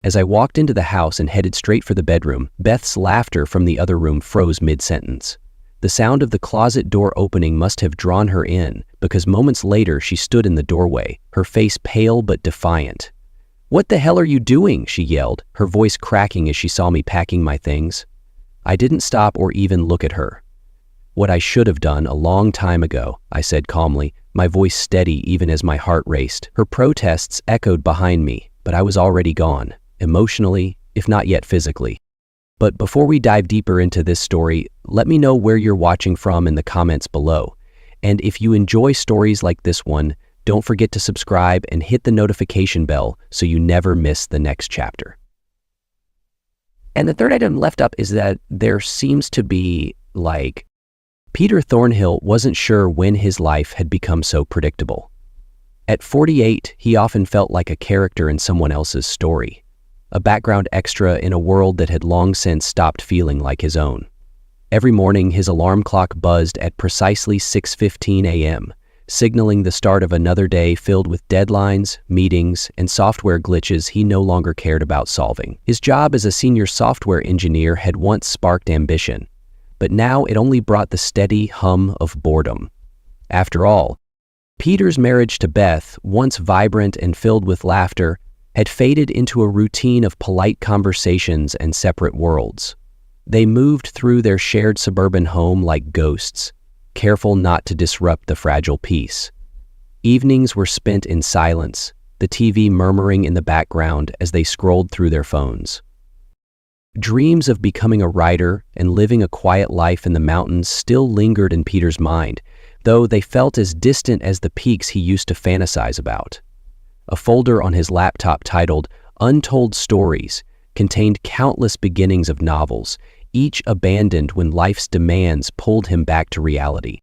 As I walked into the house and headed straight for the bedroom, Beth's laughter from the other room froze mid-sentence. The sound of the closet door opening must have drawn her in, because moments later she stood in the doorway, her face pale but defiant. "What the hell are you doing?" she yelled, her voice cracking as she saw me packing my things. I didn't stop or even look at her. "What I should have done a long time ago," I said calmly, my voice steady even as my heart raced. Her protests echoed behind me, but I was already gone, emotionally, if not yet physically. But before we dive deeper into this story, let me know where you're watching from in the comments below. And if you enjoy stories like this one, don't forget to subscribe and hit the notification bell so you never miss the next chapter. And the third item left up is that there seems to be, Peter Thornhill wasn't sure when his life had become so predictable. At 48, he often felt like a character in someone else's story, a background extra in a world that had long since stopped feeling like his own. Every morning, his alarm clock buzzed at precisely 6:15 a.m., signaling the start of another day filled with deadlines, meetings, and software glitches he no longer cared about solving. His job as a senior software engineer had once sparked ambition, but now it only brought the steady hum of boredom. After all, Peter's marriage to Beth, once vibrant and filled with laughter, had faded into a routine of polite conversations and separate worlds. They moved through their shared suburban home like ghosts, careful not to disrupt the fragile peace. Evenings were spent in silence, the TV murmuring in the background as they scrolled through their phones. Dreams of becoming a writer and living a quiet life in the mountains still lingered in Peter's mind, though they felt as distant as the peaks he used to fantasize about. A folder on his laptop titled "Untold Stories" contained countless beginnings of novels, each abandoned when life's demands pulled him back to reality.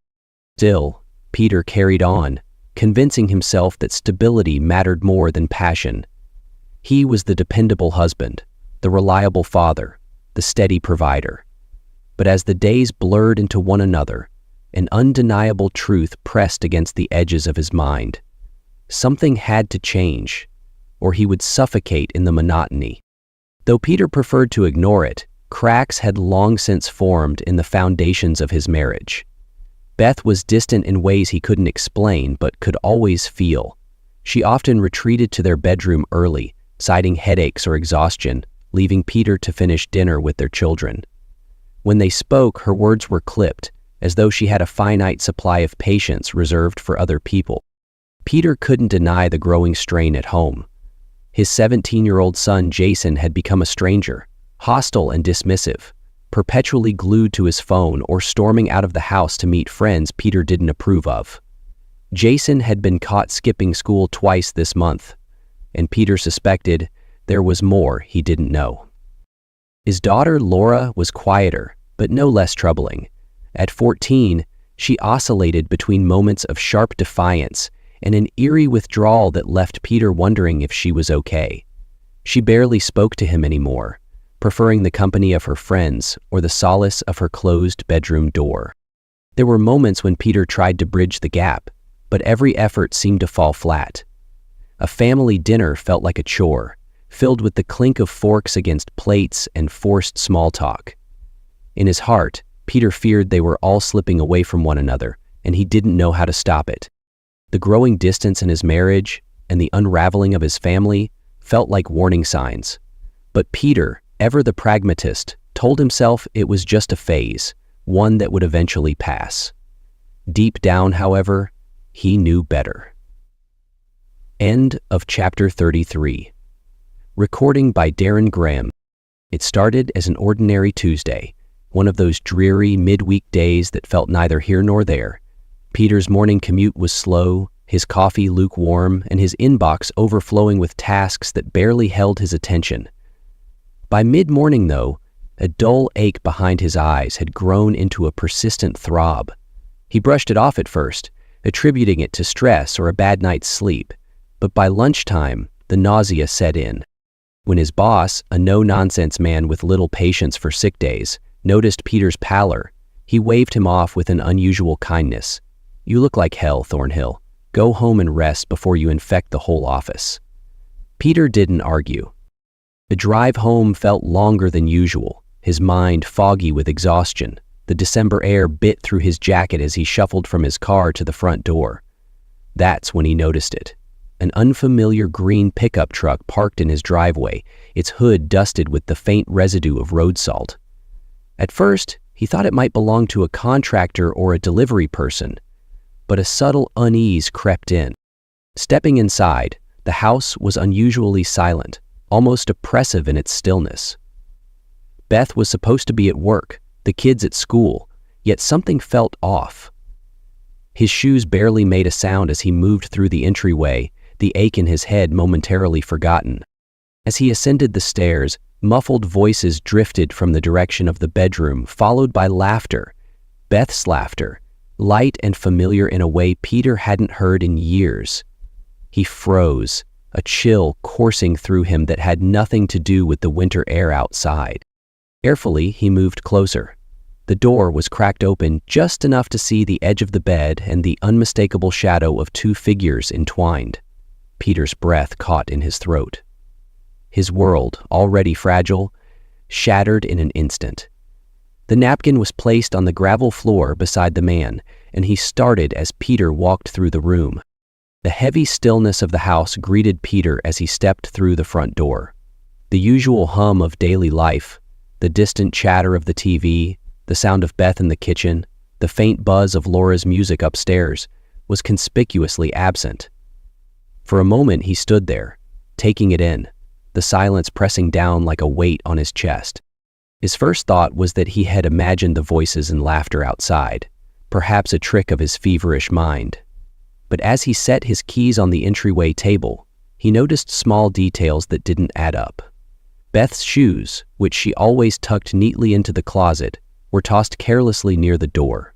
Still, Peter carried on, convincing himself that stability mattered more than passion. He was the dependable husband, the reliable father, the steady provider. But as the days blurred into one another, an undeniable truth pressed against the edges of his mind. Something had to change, or he would suffocate in the monotony. Though Peter preferred to ignore it, cracks had long since formed in the foundations of his marriage. Beth was distant in ways he couldn't explain but could always feel. She often retreated to their bedroom early, citing headaches or exhaustion, leaving Peter to finish dinner with their children. When they spoke, her words were clipped, as though she had a finite supply of patience reserved for other people. Peter couldn't deny the growing strain at home. His 17-year-old son Jason had become a stranger, hostile and dismissive, perpetually glued to his phone or storming out of the house to meet friends Peter didn't approve of. Jason had been caught skipping school twice this month, and Peter suspected there was more he didn't know. His daughter Laura was quieter, but no less troubling. At 14, she oscillated between moments of sharp defiance and an eerie withdrawal that left Peter wondering if she was okay. She barely spoke to him anymore, preferring the company of her friends or the solace of her closed bedroom door. There were moments when Peter tried to bridge the gap, but every effort seemed to fall flat. A family dinner felt like a chore, filled with the clink of forks against plates and forced small talk. In his heart, Peter feared they were all slipping away from one another, and he didn't know how to stop it. The growing distance in his marriage and the unraveling of his family felt like warning signs. But Peter, ever the pragmatist, told himself it was just a phase, one that would eventually pass. Deep down, however, he knew better. End of chapter 33. Recording by Darren Graham. It started as an ordinary Tuesday, one of those dreary midweek days that felt neither here nor there. Peter's morning commute was slow, his coffee lukewarm, and his inbox overflowing with tasks that barely held his attention. By mid-morning, though, a dull ache behind his eyes had grown into a persistent throb. He brushed it off at first, attributing it to stress or a bad night's sleep, but by lunchtime, the nausea set in. When his boss, a no-nonsense man with little patience for sick days, noticed Peter's pallor, he waved him off with an unusual kindness. "You look like hell, Thornhill. Go home and rest before you infect the whole office." Peter didn't argue. The drive home felt longer than usual, his mind foggy with exhaustion. The December air bit through his jacket as he shuffled from his car to the front door. That's when he noticed it. An unfamiliar green pickup truck parked in his driveway, its hood dusted with the faint residue of road salt. At first, he thought it might belong to a contractor or a delivery person, but a subtle unease crept in. Stepping inside, the house was unusually silent, almost oppressive in its stillness. Beth was supposed to be at work, the kids at school, yet something felt off. His shoes barely made a sound as he moved through the entryway, the ache in his head momentarily forgotten. As he ascended the stairs, muffled voices drifted from the direction of the bedroom, followed by laughter. Beth's laughter, light and familiar in a way Peter hadn't heard in years. He froze, a chill coursing through him that had nothing to do with the winter air outside. Carefully, he moved closer. The door was cracked open just enough to see the edge of the bed and the unmistakable shadow of two figures entwined. Peter's breath caught in his throat. His world, already fragile, shattered in an instant. The napkin was placed on the gravel floor beside the man, and he started as Peter walked through the room. The heavy stillness of the house greeted Peter as he stepped through the front door. The usual hum of daily life, the distant chatter of the TV, the sound of Beth in the kitchen, the faint buzz of Laura's music upstairs, was conspicuously absent. For a moment he stood there, taking it in, the silence pressing down like a weight on his chest. His first thought was that he had imagined the voices and laughter outside, perhaps a trick of his feverish mind. But as he set his keys on the entryway table, he noticed small details that didn't add up. Beth's shoes, which she always tucked neatly into the closet, were tossed carelessly near the door.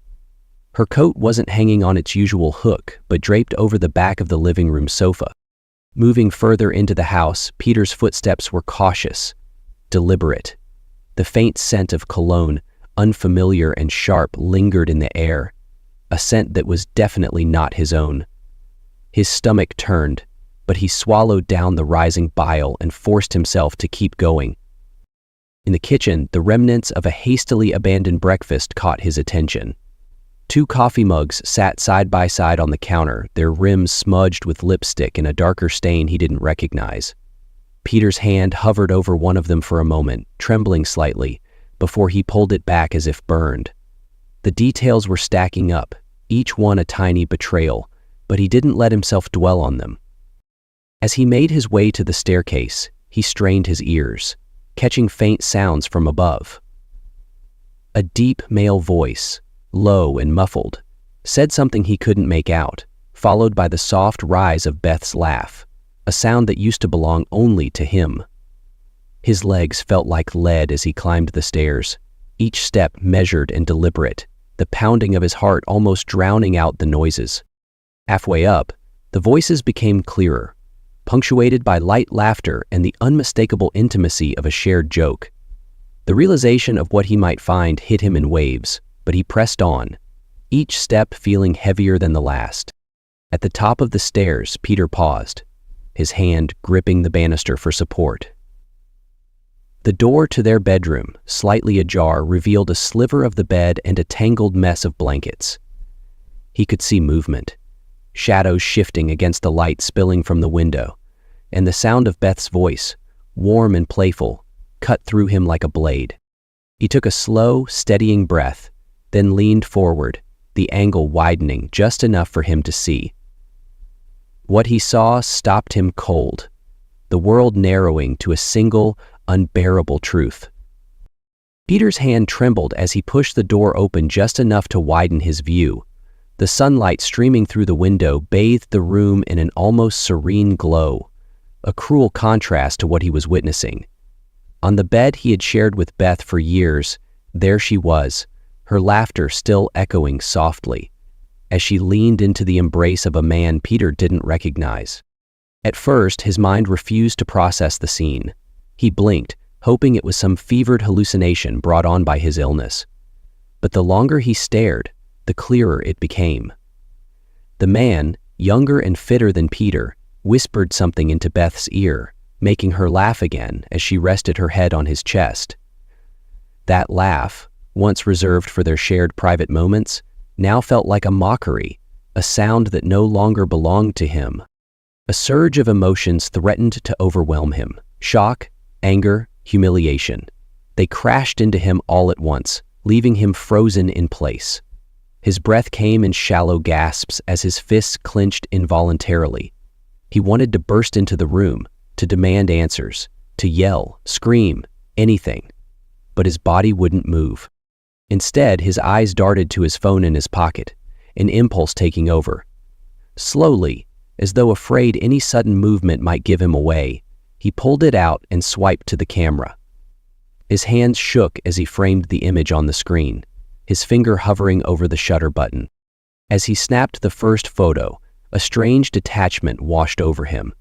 Her coat wasn't hanging on its usual hook, but draped over the back of the living room sofa. Moving further into the house, Peter's footsteps were cautious, deliberate. The faint scent of cologne, unfamiliar and sharp, lingered in the air, a scent that was definitely not his own. His stomach turned, but he swallowed down the rising bile and forced himself to keep going. In the kitchen, the remnants of a hastily abandoned breakfast caught his attention. 2 coffee mugs sat side by side on the counter, their rims smudged with lipstick and a darker stain he didn't recognize. Peter's hand hovered over one of them for a moment, trembling slightly, before he pulled it back as if burned. The details were stacking up, each one a tiny betrayal, but he didn't let himself dwell on them. As he made his way to the staircase, he strained his ears, catching faint sounds from above. A deep male voice, low and muffled, said something he couldn't make out, followed by the soft rise of Beth's laugh, a sound that used to belong only to him. His legs felt like lead as he climbed the stairs, each step measured and deliberate, the pounding of his heart almost drowning out the noises. Halfway up, the voices became clearer, punctuated by light laughter and the unmistakable intimacy of a shared joke. The realization of what he might find hit him in waves, but he pressed on, each step feeling heavier than the last. At the top of the stairs, Peter paused, his hand gripping the banister for support. The door to their bedroom, slightly ajar, revealed a sliver of the bed and a tangled mess of blankets. He could see movement, shadows shifting against the light spilling from the window, and the sound of Beth's voice, warm and playful, cut through him like a blade. He took a slow, steadying breath, then leaned forward, the angle widening just enough for him to see. What he saw stopped him cold, the world narrowing to a single, unbearable truth. Peter's hand trembled as he pushed the door open just enough to widen his view. The sunlight streaming through the window bathed the room in an almost serene glow, a cruel contrast to what he was witnessing. On the bed he had shared with Beth for years, there she was, her laughter still echoing softly, as she leaned into the embrace of a man Peter didn't recognize. At first, his mind refused to process the scene. He blinked, hoping it was some fevered hallucination brought on by his illness. But the longer he stared, the clearer it became. The man, younger and fitter than Peter, whispered something into Beth's ear, making her laugh again as she rested her head on his chest. That laugh, once reserved for their shared private moments, now felt like a mockery, a sound that no longer belonged to him. A surge of emotions threatened to overwhelm him. Shock, anger, humiliation. They crashed into him all at once, leaving him frozen in place. His breath came in shallow gasps as his fists clenched involuntarily. He wanted to burst into the room, to demand answers, to yell, scream, anything. But his body wouldn't move. Instead, his eyes darted to his phone in his pocket, an impulse taking over. Slowly, as though afraid any sudden movement might give him away, he pulled it out and swiped to the camera. His hands shook as he framed the image on the screen, his finger hovering over the shutter button. As he snapped the first photo, a strange detachment washed over him.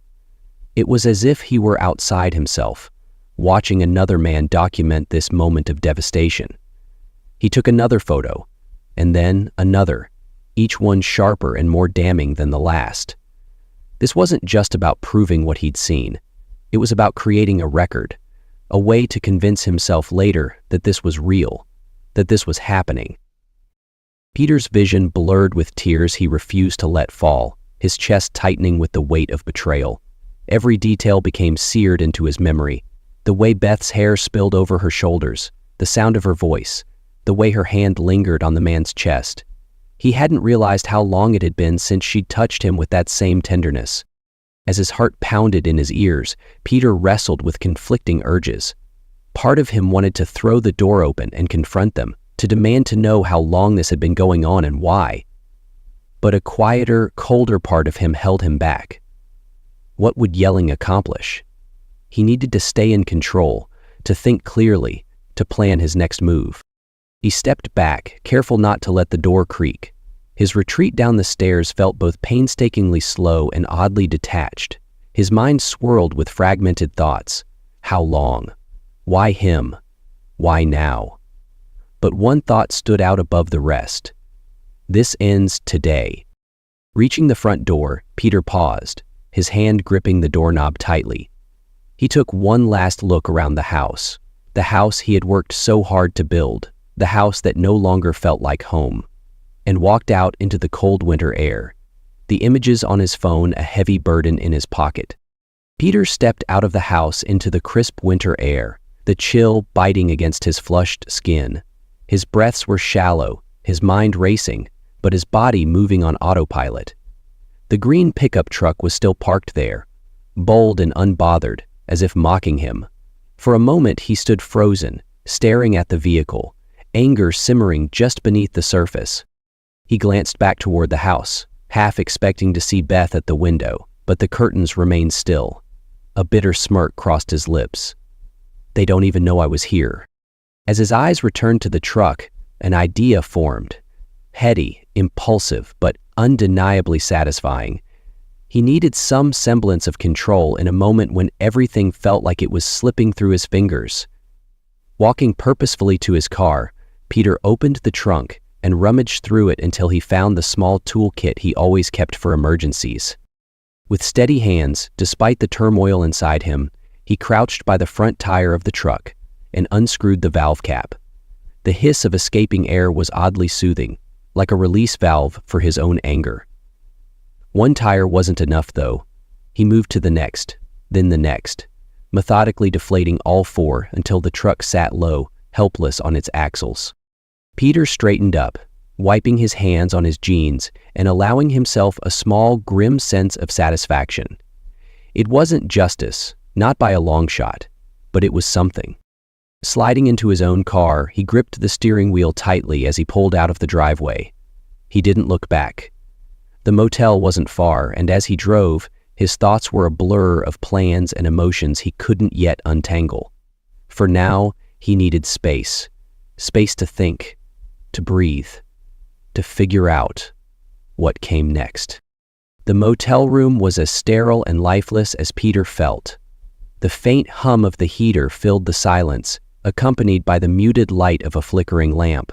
It was as if he were outside himself, watching another man document this moment of devastation. He took another photo, and then another, each one sharper and more damning than the last. This wasn't just about proving what he'd seen. It was about creating a record, a way to convince himself later that this was real, that this was happening. Peter's vision blurred with tears he refused to let fall, his chest tightening with the weight of betrayal. Every detail became seared into his memory. The way Beth's hair spilled over her shoulders, the sound of her voice, the way her hand lingered on the man's chest. He hadn't realized how long it had been since she'd touched him with that same tenderness. As his heart pounded in his ears, Peter wrestled with conflicting urges. Part of him wanted to throw the door open and confront them, to demand to know how long this had been going on and why. But a quieter, colder part of him held him back. What would yelling accomplish? He needed to stay in control, to think clearly, to plan his next move. He stepped back, careful not to let the door creak. His retreat down the stairs felt both painstakingly slow and oddly detached. His mind swirled with fragmented thoughts. How long? Why him? Why now? But one thought stood out above the rest. This ends today. Reaching the front door, Peter paused, his hand gripping the doorknob tightly. He took one last look around the house he had worked so hard to build, the house that no longer felt like home, and walked out into the cold winter air, the images on his phone a heavy burden in his pocket. Peter stepped out of the house into the crisp winter air, the chill biting against his flushed skin. His breaths were shallow, his mind racing, but his body moving on autopilot. The green pickup truck was still parked there, bold and unbothered, as if mocking him. For a moment he stood frozen, staring at the vehicle, anger simmering just beneath the surface. He glanced back toward the house, half expecting to see Beth at the window, but the curtains remained still. A bitter smirk crossed his lips. They don't even know I was here. As his eyes returned to the truck, an idea formed. Heady, impulsive, but undeniably satisfying. He needed some semblance of control in a moment when everything felt like it was slipping through his fingers. Walking purposefully to his car, Peter opened the trunk and rummaged through it until he found the small toolkit he always kept for emergencies. With steady hands, despite the turmoil inside him, he crouched by the front tire of the truck and unscrewed the valve cap. The hiss of escaping air was oddly soothing, like a release valve for his own anger. One tire wasn't enough, though. He moved to the next, then the next, methodically deflating all four until the truck sat low, helpless on its axles. Peter straightened up, wiping his hands on his jeans and allowing himself a small, grim sense of satisfaction. It wasn't justice, not by a long shot, but it was something. Sliding into his own car, he gripped the steering wheel tightly as he pulled out of the driveway. He didn't look back. The motel wasn't far, and as he drove, his thoughts were a blur of plans and emotions he couldn't yet untangle. For now, he needed space. Space to think, to breathe, to figure out what came next. The motel room was as sterile and lifeless as Peter felt. The faint hum of the heater filled the silence, accompanied by the muted light of a flickering lamp.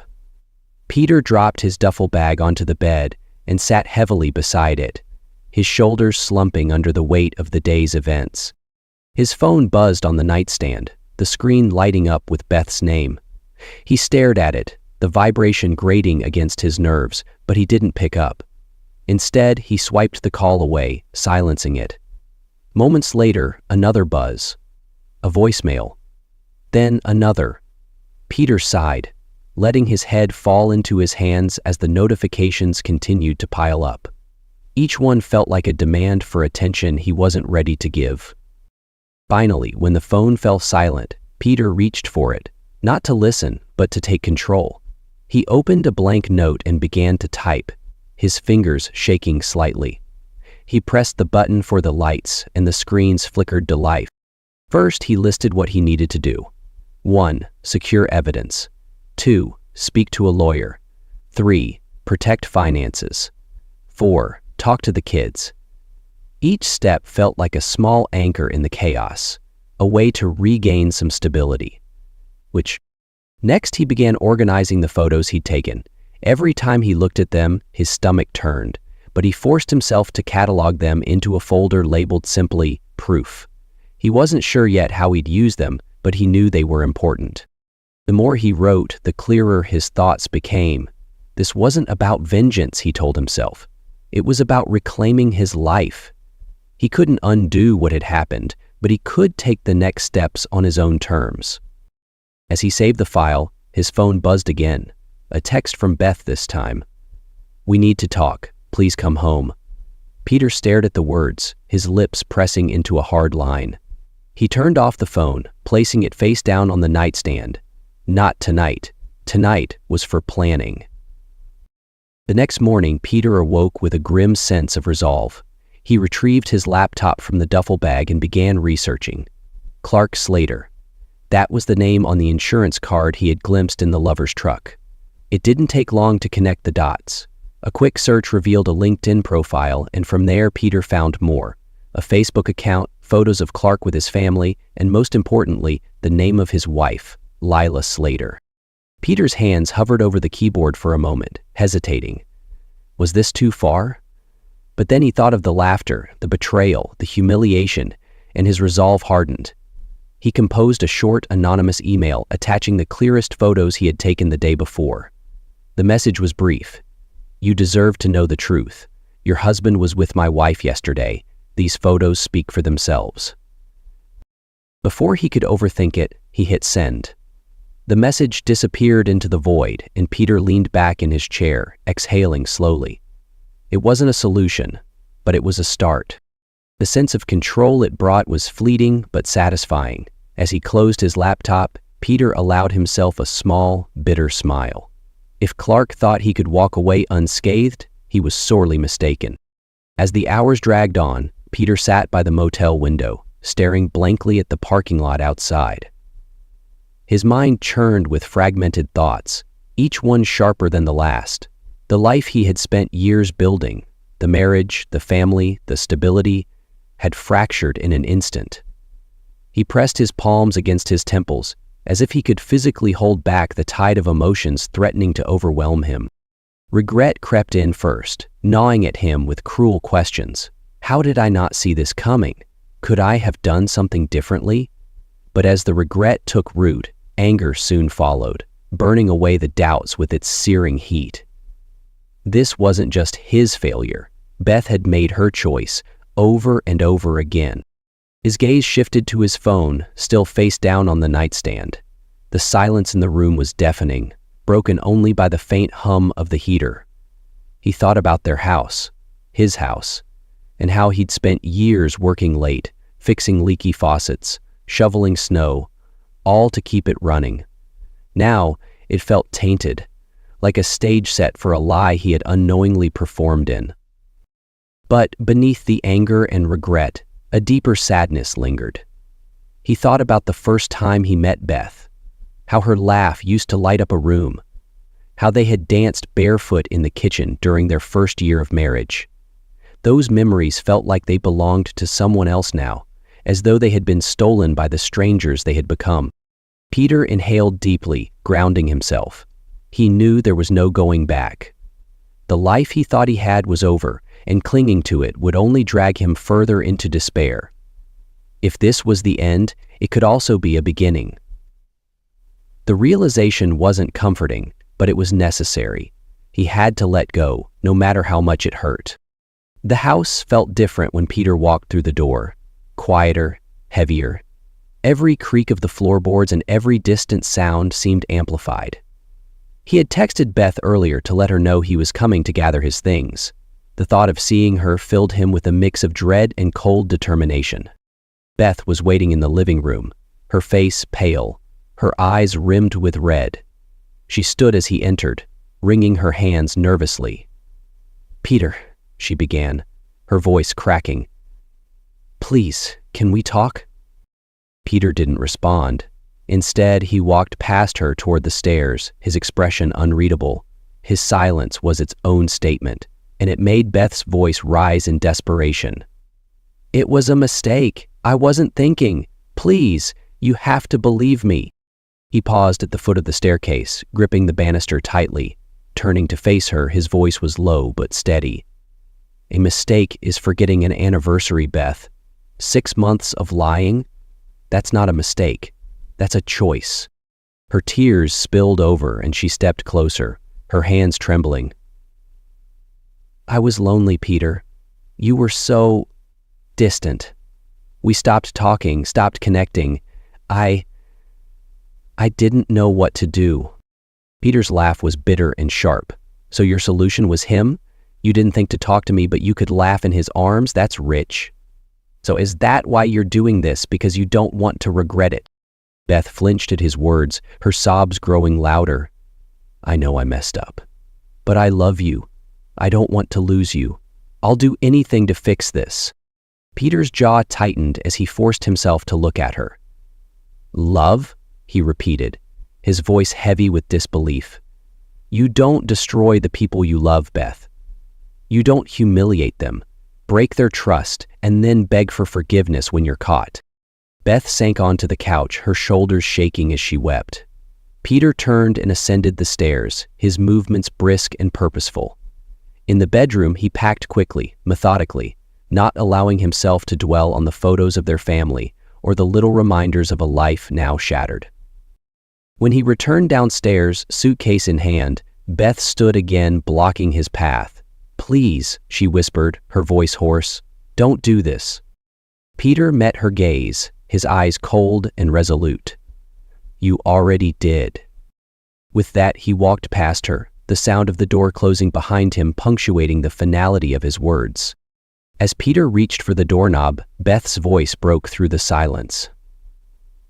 Peter dropped his duffel bag onto the bed and sat heavily beside it, his shoulders slumping under the weight of the day's events. His phone buzzed on the nightstand, the screen lighting up with Beth's name. He stared at it, the vibration grating against his nerves, but he didn't pick up. Instead, he swiped the call away, silencing it. Moments later, another buzz. A voicemail. Then another. Peter sighed, letting his head fall into his hands as the notifications continued to pile up. Each one felt like a demand for attention he wasn't ready to give. Finally, when the phone fell silent, Peter reached for it, not to listen, but to take control. He opened a blank note and began to type, his fingers shaking slightly. He pressed the button for the lights, and the screens flickered to life. First, he listed what he needed to do. 1. Secure evidence. 2. Speak to a lawyer. 3. Protect finances. 4. Talk to the kids. Each step felt like a small anchor in the chaos, a way to regain some stability. Next, he began organizing the photos he'd taken. Every time he looked at them, his stomach turned, but he forced himself to catalog them into a folder labeled simply Proof. He wasn't sure yet how he'd use them, but he knew they were important. The more he wrote, the clearer his thoughts became. This wasn't about vengeance, he told himself. It was about reclaiming his life. He couldn't undo what had happened, but he could take the next steps on his own terms. As he saved the file, his phone buzzed again. A text from Beth this time. "We need to talk. Please come home." Peter stared at the words, his lips pressing into a hard line. He turned off the phone, placing it face down on the nightstand. Not tonight. Tonight was for planning. The next morning, Peter awoke with a grim sense of resolve. He retrieved his laptop from the duffel bag and began researching. Clark Slater. That was the name on the insurance card he had glimpsed in the lover's truck. It didn't take long to connect the dots. A quick search revealed a LinkedIn profile, and from there Peter found more. A Facebook account, photos of Clark with his family, and most importantly, the name of his wife, Lila Slater. Peter's hands hovered over the keyboard for a moment, hesitating. Was this too far? But then he thought of the laughter, the betrayal, the humiliation, and his resolve hardened. He composed a short, anonymous email attaching the clearest photos he had taken the day before. The message was brief. "You deserve to know the truth. Your husband was with my wife yesterday. These photos speak for themselves." Before he could overthink it, he hit send. The message disappeared into the void, and Peter leaned back in his chair, exhaling slowly. It wasn't a solution, but it was a start. The sense of control it brought was fleeting but satisfying. As he closed his laptop, Peter allowed himself a small, bitter smile. If Clark thought he could walk away unscathed, he was sorely mistaken. As the hours dragged on, Peter sat by the motel window, staring blankly at the parking lot outside. His mind churned with fragmented thoughts, each one sharper than the last. The life he had spent years building, the marriage, the family, the stability, had fractured in an instant. He pressed his palms against his temples, as if he could physically hold back the tide of emotions threatening to overwhelm him. Regret crept in first, gnawing at him with cruel questions. How did I not see this coming? Could I have done something differently? But as the regret took root, anger soon followed, burning away the doubts with its searing heat. This wasn't just his failure. Beth had made her choice, over and over again. His gaze shifted to his phone, still face down on the nightstand. The silence in the room was deafening, broken only by the faint hum of the heater. He thought about their house, his house, and how he'd spent years working late, fixing leaky faucets, shoveling snow, all to keep it running. Now, it felt tainted, like a stage set for a lie he had unknowingly performed in. But beneath the anger and regret, a deeper sadness lingered. He thought about the first time he met Beth, how her laugh used to light up a room, how they had danced barefoot in the kitchen during their first year of marriage. Those memories felt like they belonged to someone else now, as though they had been stolen by the strangers they had become. Peter inhaled deeply, grounding himself. He knew there was no going back. The life he thought he had was over, and clinging to it would only drag him further into despair. If this was the end, it could also be a beginning. The realization wasn't comforting, but it was necessary. He had to let go, no matter how much it hurt. The house felt different when Peter walked through the door. Quieter, heavier. Every creak of the floorboards and every distant sound seemed amplified. He had texted Beth earlier to let her know he was coming to gather his things. The thought of seeing her filled him with a mix of dread and cold determination. Beth was waiting in the living room, her face pale, her eyes rimmed with red. She stood as he entered, wringing her hands nervously. "Peter," she began, her voice cracking. "Please, can we talk?" Peter didn't respond. Instead, he walked past her toward the stairs, his expression unreadable. His silence was its own statement, and it made Beth's voice rise in desperation. "It was a mistake. I wasn't thinking. Please, you have to believe me." He paused at the foot of the staircase, gripping the banister tightly. Turning to face her, his voice was low but steady. "A mistake is forgetting an anniversary, Beth. 6 months of lying? That's not a mistake. That's a choice." Her tears spilled over and she stepped closer, her hands trembling. "I was lonely, Peter. You were so distant. We stopped talking, stopped connecting. I didn't know what to do." Peter's laugh was bitter and sharp. "So your solution was him? You didn't think to talk to me, but you could laugh in his arms? That's rich. So is that why you're doing this, because you don't want to regret it?" Beth flinched at his words, her sobs growing louder. "I know I messed up. But I love you. I don't want to lose you. I'll do anything to fix this." Peter's jaw tightened as he forced himself to look at her. "Love?" he repeated, his voice heavy with disbelief. "You don't destroy the people you love, Beth. You don't humiliate them, break their trust, and then beg for forgiveness when you're caught." Beth sank onto the couch, her shoulders shaking as she wept. Peter turned and ascended the stairs, his movements brisk and purposeful. In the bedroom, he packed quickly, methodically, not allowing himself to dwell on the photos of their family or the little reminders of a life now shattered. When he returned downstairs, suitcase in hand, Beth stood again, blocking his path. "Please," she whispered, her voice hoarse, "don't do this." Peter met her gaze, his eyes cold and resolute. "You already did." With that, he walked past her, the sound of the door closing behind him punctuating the finality of his words. As Peter reached for the doorknob, Beth's voice broke through the silence.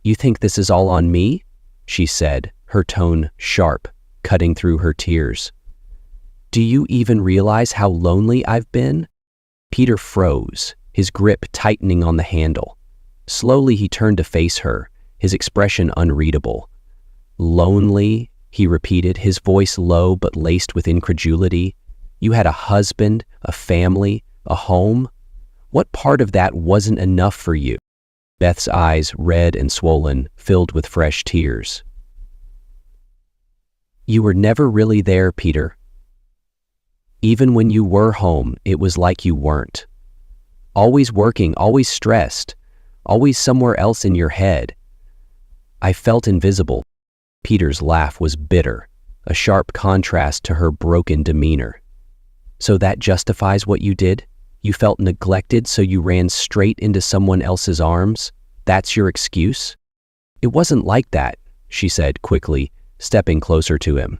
"You think this is all on me?" she said, her tone sharp, cutting through her tears. "Do you even realize how lonely I've been?" Peter froze, his grip tightening on the handle. Slowly he turned to face her, his expression unreadable. "Lonely?" he repeated, his voice low but laced with incredulity. "You had a husband, a family, a home? What part of that wasn't enough for you?" Beth's eyes, red and swollen, filled with fresh tears. "You were never really there, Peter. Even when you were home, it was like you weren't. Always working, always stressed, always somewhere else in your head. I felt invisible." Peter's laugh was bitter, a sharp contrast to her broken demeanor. "So that justifies what you did? You felt neglected, so you ran straight into someone else's arms? That's your excuse?" "It wasn't like that," she said quickly, stepping closer to him.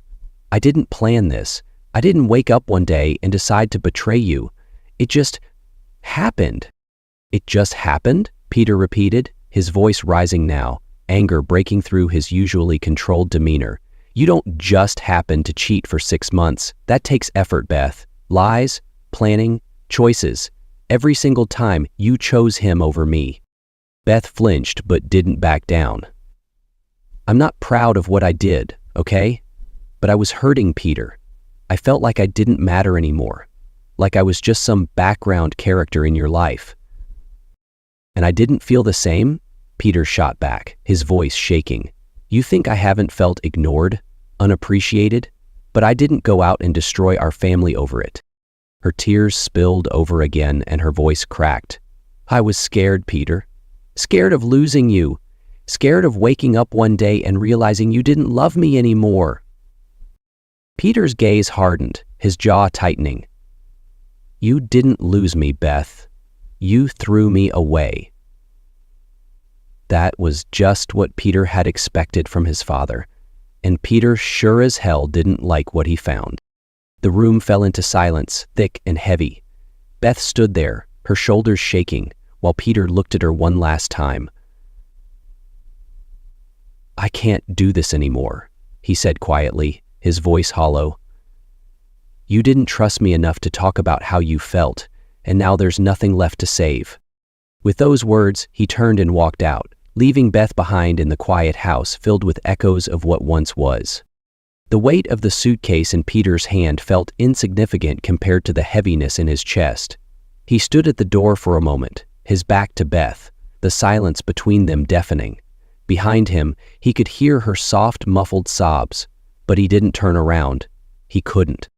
"I didn't plan this. I didn't wake up one day and decide to betray you. It just happened." "It just happened?" Peter repeated, his voice rising now, anger breaking through his usually controlled demeanor. "You don't just happen to cheat for 6 months. That takes effort, Beth. Lies, planning, choices. Every single time you chose him over me." Beth flinched but didn't back down. "I'm not proud of what I did, okay? But I was hurting, Peter. I felt like I didn't matter anymore, like I was just some background character in your life." "And I didn't feel the same?" Peter shot back, his voice shaking. "You think I haven't felt ignored, unappreciated? But I didn't go out and destroy our family over it." Her tears spilled over again and her voice cracked. "I was scared, Peter. Scared of losing you. Scared of waking up one day and realizing you didn't love me anymore." Peter's gaze hardened, his jaw tightening. "You didn't lose me, Beth. You threw me away." That was just what Peter had expected from his father, and Peter sure as hell didn't like what he found. The room fell into silence, thick and heavy. Beth stood there, her shoulders shaking, while Peter looked at her one last time. "I can't do this anymore," he said quietly, his voice hollow. "You didn't trust me enough to talk about how you felt, and now there's nothing left to save." With those words, he turned and walked out, leaving Beth behind in the quiet house filled with echoes of what once was. The weight of the suitcase in Peter's hand felt insignificant compared to the heaviness in his chest. He stood at the door for a moment, his back to Beth, the silence between them deafening. Behind him, he could hear her soft, muffled sobs, but he didn't turn around. He couldn't.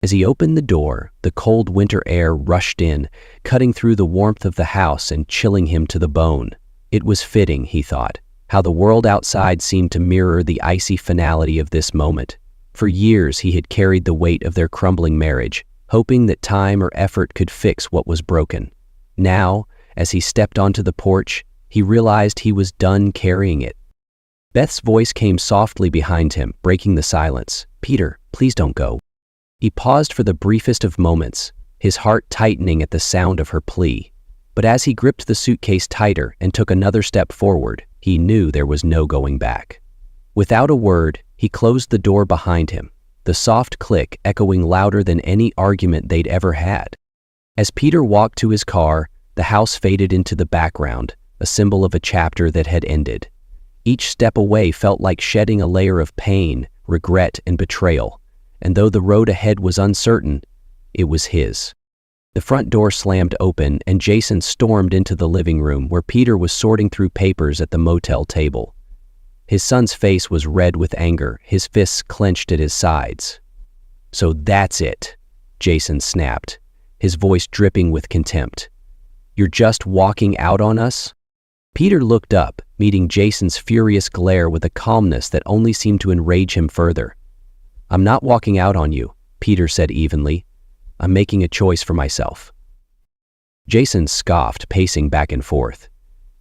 As he opened the door, the cold winter air rushed in, cutting through the warmth of the house and chilling him to the bone. It was fitting, he thought, how the world outside seemed to mirror the icy finality of this moment. For years he had carried the weight of their crumbling marriage, hoping that time or effort could fix what was broken. Now, as he stepped onto the porch, he realized he was done carrying it. Beth's voice came softly behind him, breaking the silence. "Peter, please don't go." He paused for the briefest of moments, his heart tightening at the sound of her plea. But as he gripped the suitcase tighter and took another step forward, he knew there was no going back. Without a word, he closed the door behind him, the soft click echoing louder than any argument they'd ever had. As Peter walked to his car, the house faded into the background, a symbol of a chapter that had ended. Each step away felt like shedding a layer of pain, regret, and betrayal. And though the road ahead was uncertain, it was his. The front door slammed open and Jason stormed into the living room where Peter was sorting through papers at the motel table. His son's face was red with anger, his fists clenched at his sides. "So that's it," Jason snapped, his voice dripping with contempt. "You're just walking out on us?" Peter looked up, meeting Jason's furious glare with a calmness that only seemed to enrage him further. "I'm not walking out on you," Peter said evenly. "I'm making a choice for myself." Jason scoffed, pacing back and forth.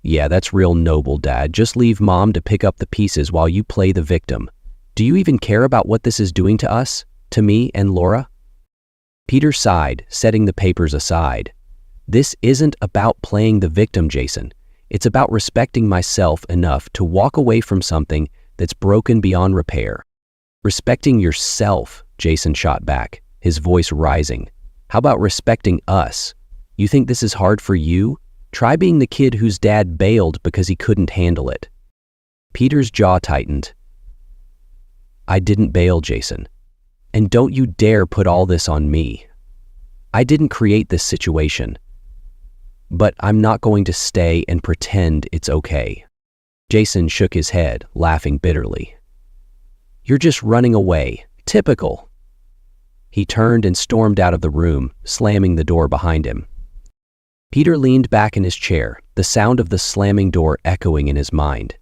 "Yeah, that's real noble, Dad. Just leave Mom to pick up the pieces while you play the victim. Do you even care about what this is doing to us? To me and Laura?" Peter sighed, setting the papers aside. "This isn't about playing the victim, Jason. It's about respecting myself enough to walk away from something that's broken beyond repair." "Respecting yourself," Jason shot back, his voice rising. "How about respecting us? You think this is hard for you? Try being the kid whose dad bailed because he couldn't handle it." Peter's jaw tightened. "I didn't bail, Jason. And don't you dare put all this on me. I didn't create this situation. But I'm not going to stay and pretend it's okay." Jason shook his head, laughing bitterly. "You're just running away. Typical." He turned and stormed out of the room, slamming the door behind him. Peter leaned back in his chair, the sound of the slamming door echoing in his mind.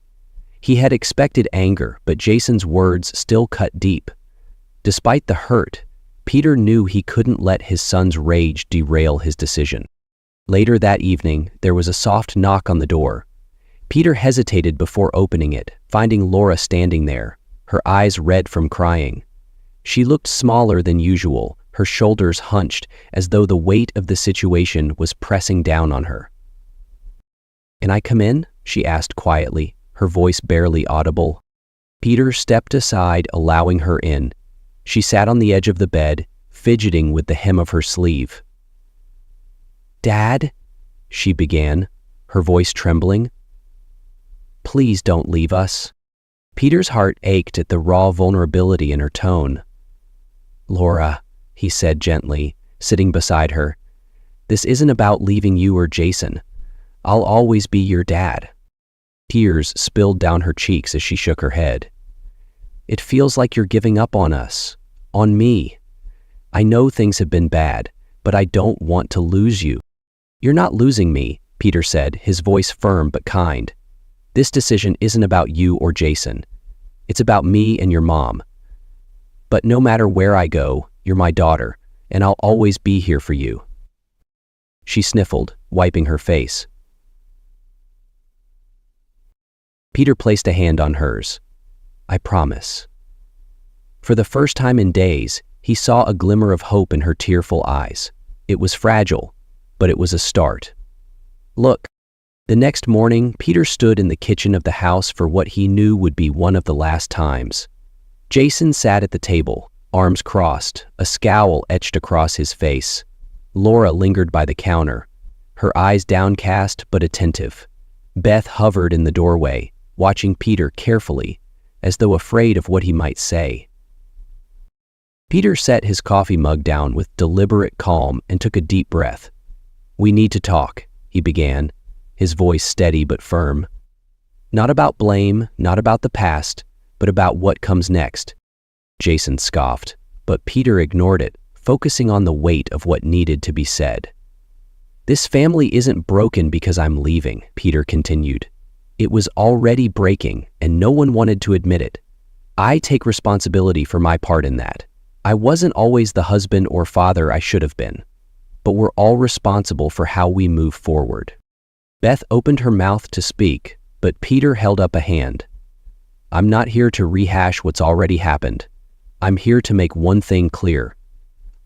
He had expected anger, but Jason's words still cut deep. Despite the hurt, Peter knew he couldn't let his son's rage derail his decision. Later that evening, there was a soft knock on the door. Peter hesitated before opening it, finding Laura standing there, her eyes red from crying. She looked smaller than usual, her shoulders hunched as though the weight of the situation was pressing down on her. "Can I come in?" she asked quietly, her voice barely audible. Peter stepped aside, allowing her in. She sat on the edge of the bed, fidgeting with the hem of her sleeve. "Dad?" she began, her voice trembling. "Please don't leave us." Peter's heart ached at the raw vulnerability in her tone. "Laura," he said gently, sitting beside her, "this isn't about leaving you or Jason. I'll always be your dad." Tears spilled down her cheeks as she shook her head. "It feels like you're giving up on us, on me. I know things have been bad, but I don't want to lose you." "You're not losing me. Peter said, his voice firm but kind. "This decision isn't about you or Jason. It's about me and your mom. But no matter where I go, you're my daughter, and I'll always be here for you." She sniffled, wiping her face. Peter placed a hand on hers. "I promise." For the first time in days, he saw a glimmer of hope in her tearful eyes. It was fragile, but it was a start. "Look." The next morning, Peter stood in the kitchen of the house for what he knew would be one of the last times. Jason sat at the table, arms crossed, a scowl etched across his face. Laura lingered by the counter, her eyes downcast but attentive. Beth hovered in the doorway, watching Peter carefully, as though afraid of what he might say. Peter set his coffee mug down with deliberate calm and took a deep breath. "We need to talk," he began, his voice steady but firm. "Not about blame, not about the past, but about what comes next." Jason scoffed, but Peter ignored it, focusing on the weight of what needed to be said. "This family isn't broken because I'm leaving," Peter continued. "It was already breaking, and no one wanted to admit it. I take responsibility for my part in that. I wasn't always the husband or father I should have been, but we're all responsible for how we move forward." Beth opened her mouth to speak, but Peter held up a hand. "I'm not here to rehash what's already happened. I'm here to make one thing clear.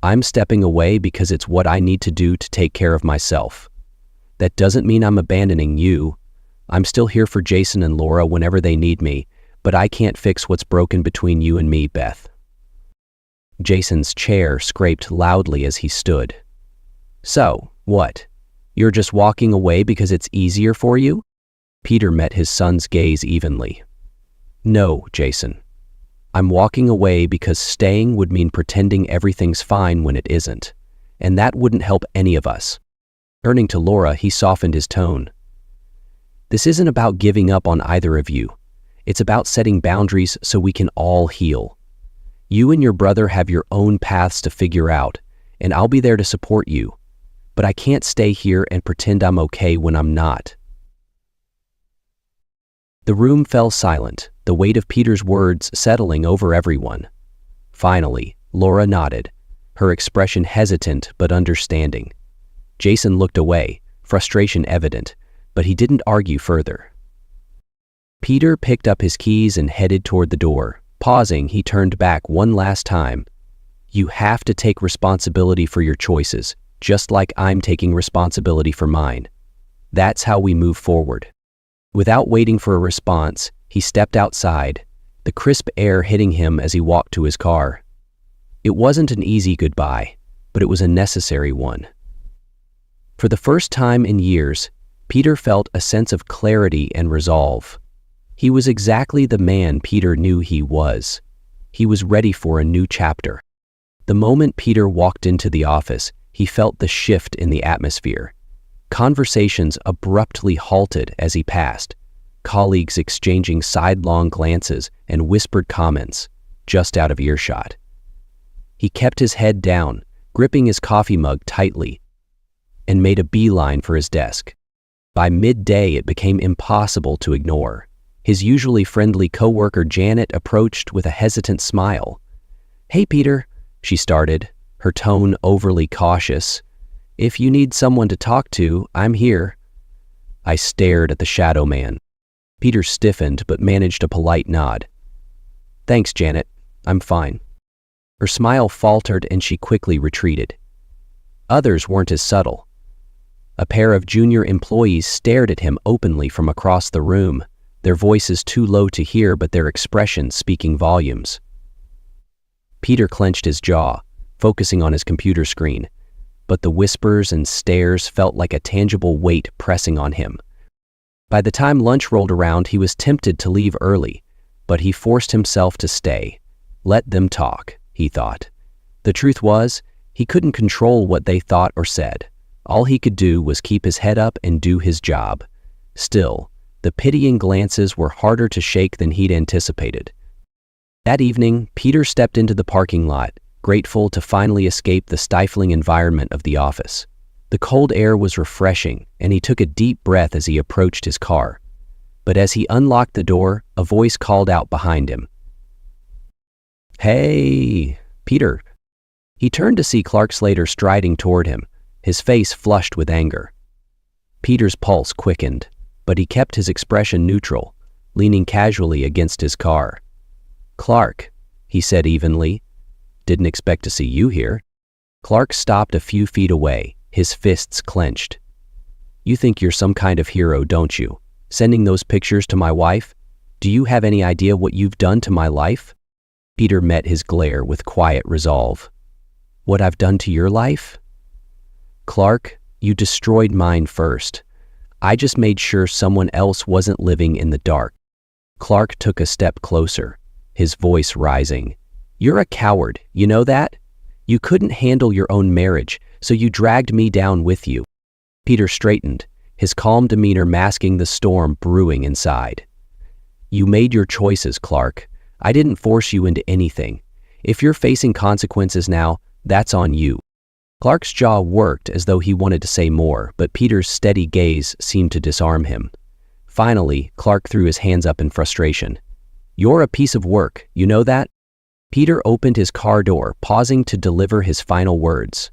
I'm stepping away because it's what I need to do to take care of myself. That doesn't mean I'm abandoning you. I'm still here for Jason and Laura whenever they need me, but I can't fix what's broken between you and me, Beth." Jason's chair scraped loudly as he stood. "So, what? You're just walking away because it's easier for you?" Peter met his son's gaze evenly. "No, Jason. I'm walking away because staying would mean pretending everything's fine when it isn't, and that wouldn't help any of us." Turning to Laura, he softened his tone. "This isn't about giving up on either of you. It's about setting boundaries so we can all heal. You and your brother have your own paths to figure out, and I'll be there to support you. But I can't stay here and pretend I'm okay when I'm not." The room fell silent, the weight of Peter's words settling over everyone. Finally, Laura nodded, her expression hesitant but understanding. Jason looked away, frustration evident, but he didn't argue further. Peter picked up his keys and headed toward the door. Pausing, he turned back one last time. "You have to take responsibility for your choices, just like I'm taking responsibility for mine. That's how we move forward." Without waiting for a response, he stepped outside, the crisp air hitting him as he walked to his car. It wasn't an easy goodbye, but it was a necessary one. For the first time in years, Peter felt a sense of clarity and resolve. He was exactly the man Peter knew he was. He was ready for a new chapter. The moment Peter walked into the office, he felt the shift in the atmosphere. Conversations abruptly halted as he passed, colleagues exchanging sidelong glances and whispered comments, just out of earshot. He kept his head down, gripping his coffee mug tightly, and made a beeline for his desk. By midday, it became impossible to ignore. His usually friendly coworker Janet approached with a hesitant smile. "Hey, Peter," she started, her tone overly cautious. "If you need someone to talk to, I'm here." I stared at the shadow man. Peter stiffened but managed a polite nod. "Thanks, Janet. I'm fine." Her smile faltered and she quickly retreated. Others weren't as subtle. A pair of junior employees stared at him openly from across the room, their voices too low to hear but their expressions speaking volumes. Peter clenched his jaw, focusing on his computer screen, but the whispers and stares felt like a tangible weight pressing on him. By the time lunch rolled around, he was tempted to leave early, but he forced himself to stay. Let them talk, he thought. The truth was, he couldn't control what they thought or said. All he could do was keep his head up and do his job. Still, the pitying glances were harder to shake than he'd anticipated. That evening, Peter stepped into the parking lot, grateful to finally escape the stifling environment of the office. The cold air was refreshing, and he took a deep breath as he approached his car. But as he unlocked the door, a voice called out behind him. "Hey, Peter." He turned to see Clark Slater striding toward him, his face flushed with anger. Peter's pulse quickened, but he kept his expression neutral, leaning casually against his car. "Clark," he said evenly, "didn't expect to see you here." Clark stopped a few feet away, his fists clenched. "You think you're some kind of hero, don't you? Sending those pictures to my wife? Do you have any idea what you've done to my life?" Peter met his glare with quiet resolve. "What I've done to your life?" "Clark, you destroyed mine first. I just made sure someone else wasn't living in the dark." Clark took a step closer, his voice rising. "You're a coward, you know that? You couldn't handle your own marriage, so you dragged me down with you." Peter straightened, his calm demeanor masking the storm brewing inside. "You made your choices, Clark. I didn't force you into anything. If you're facing consequences now, that's on you." Clark's jaw worked as though he wanted to say more, but Peter's steady gaze seemed to disarm him. Finally, Clark threw his hands up in frustration. "You're a piece of work, you know that?" Peter opened his car door, pausing to deliver his final words.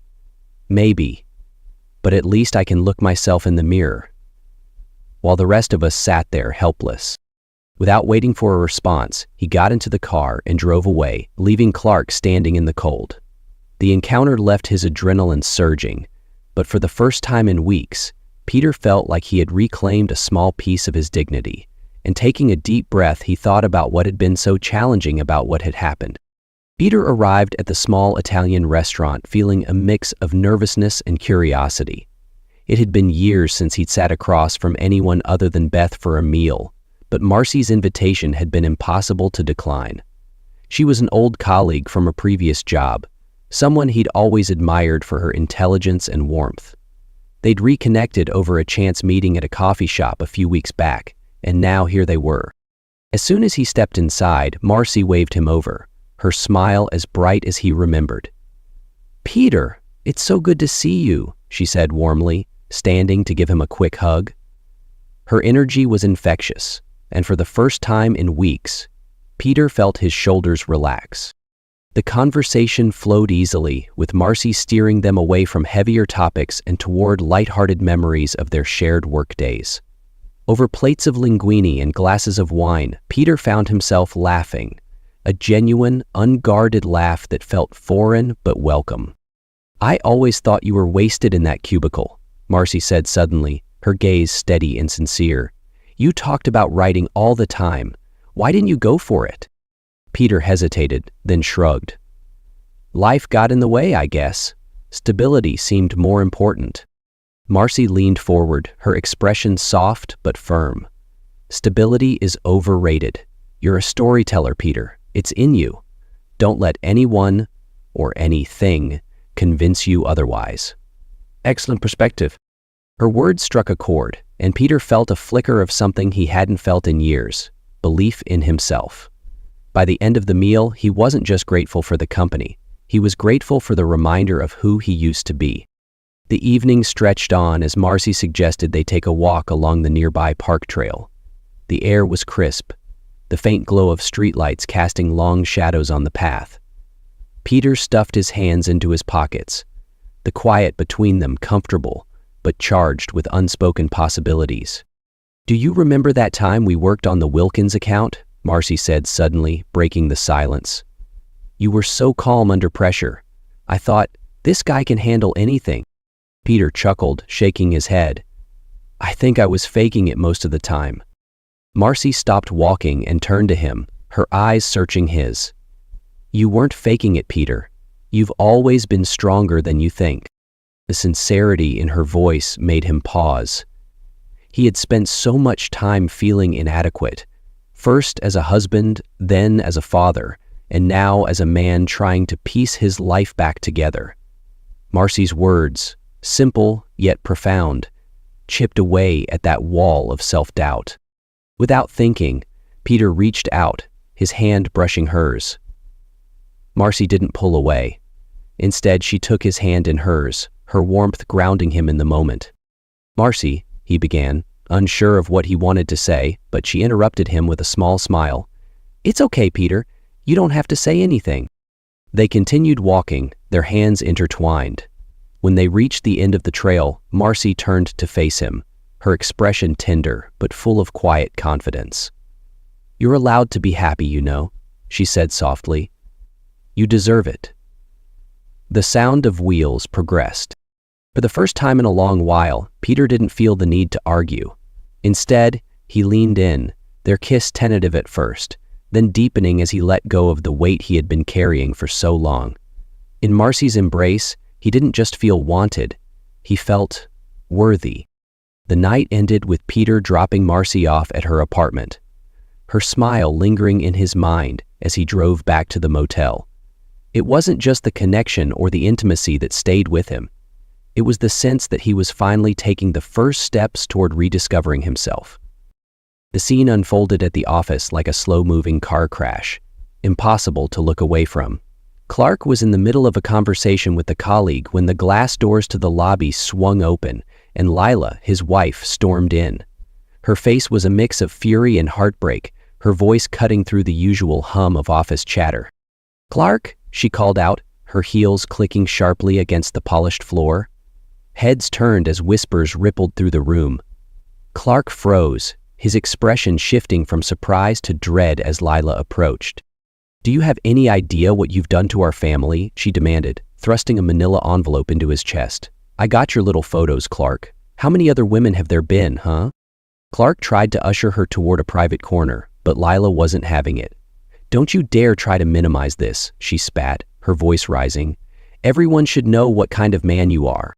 "Maybe, but at least I can look myself in the mirror." While the rest of us sat there helpless. Without waiting for a response, he got into the car and drove away, leaving Clark standing in the cold. The encounter left his adrenaline surging, but for the first time in weeks, Peter felt like he had reclaimed a small piece of his dignity, and taking a deep breath, he thought about what had been so challenging about what had happened. Peter arrived at the small Italian restaurant feeling a mix of nervousness and curiosity. It had been years since he'd sat across from anyone other than Beth for a meal, but Marcy's invitation had been impossible to decline. She was an old colleague from a previous job, someone he'd always admired for her intelligence and warmth. They'd reconnected over a chance meeting at a coffee shop a few weeks back, and now here they were. As soon as he stepped inside, Marcy waved him over, her smile as bright as he remembered. "Peter, it's so good to see you," she said warmly, standing to give him a quick hug. Her energy was infectious, and for the first time in weeks, Peter felt his shoulders relax. The conversation flowed easily, with Marcy steering them away from heavier topics and toward light-hearted memories of their shared workdays. Over plates of linguine and glasses of wine, Peter found himself laughing, a genuine, unguarded laugh that felt foreign but welcome. "I always thought you were wasted in that cubicle," Marcy said suddenly, her gaze steady and sincere. "You talked about writing all the time. Why didn't you go for it?" Peter hesitated, then shrugged. "Life got in the way, I guess. Stability seemed more important." Marcy leaned forward, her expression soft but firm. "Stability is overrated. You're a storyteller, Peter. It's in you. Don't let anyone or anything convince you otherwise." Excellent perspective. Her words struck a chord, and Peter felt a flicker of something he hadn't felt in years: belief in himself. By the end of the meal, he wasn't just grateful for the company. He was grateful for the reminder of who he used to be. The evening stretched on as Marcy suggested they take a walk along the nearby park trail. The air was crisp, the faint glow of streetlights casting long shadows on the path. Peter stuffed his hands into his pockets, the quiet between them comfortable, but charged with unspoken possibilities. "Do you remember that time we worked on the Wilkins account?" Marcy said suddenly, breaking the silence. "You were so calm under pressure. I thought, this guy can handle anything." Peter chuckled, shaking his head. "I think I was faking it most of the time." Marcy stopped walking and turned to him, her eyes searching his. "You weren't faking it, Peter. You've always been stronger than you think." The sincerity in her voice made him pause. He had spent so much time feeling inadequate, first as a husband, then as a father, and now as a man trying to piece his life back together. Marcy's words, simple yet profound, chipped away at that wall of self-doubt. Without thinking, Peter reached out, his hand brushing hers. Marcy didn't pull away. Instead, she took his hand in hers, her warmth grounding him in the moment. "Marcy," he began, unsure of what he wanted to say, but she interrupted him with a small smile. "It's okay, Peter. You don't have to say anything." They continued walking, their hands intertwined. When they reached the end of the trail, Marcy turned to face him, her expression tender but full of quiet confidence. "You're allowed to be happy, you know," she said softly. "You deserve it." The sound of wheels progressed. For the first time in a long while, Peter didn't feel the need to argue. Instead, he leaned in, their kiss tentative at first, then deepening as he let go of the weight he had been carrying for so long. In Marcy's embrace, he didn't just feel wanted, he felt worthy. The night ended with Peter dropping Marcy off at her apartment, her smile lingering in his mind as he drove back to the motel. It wasn't just the connection or the intimacy that stayed with him. It was the sense that he was finally taking the first steps toward rediscovering himself. The scene unfolded at the office like a slow-moving car crash, impossible to look away from. Clark was in the middle of a conversation with a colleague when the glass doors to the lobby swung open and Lila, his wife, stormed in. Her face was a mix of fury and heartbreak, her voice cutting through the usual hum of office chatter. "Clark," she called out, her heels clicking sharply against the polished floor. Heads turned as whispers rippled through the room. Clark froze, his expression shifting from surprise to dread as Lila approached. "Do you have any idea what you've done to our family?" she demanded, thrusting a manila envelope into his chest. "I got your little photos, Clark. How many other women have there been, huh?" Clark tried to usher her toward a private corner, but Lila wasn't having it. "Don't you dare try to minimize this," she spat, her voice rising. "Everyone should know what kind of man you are."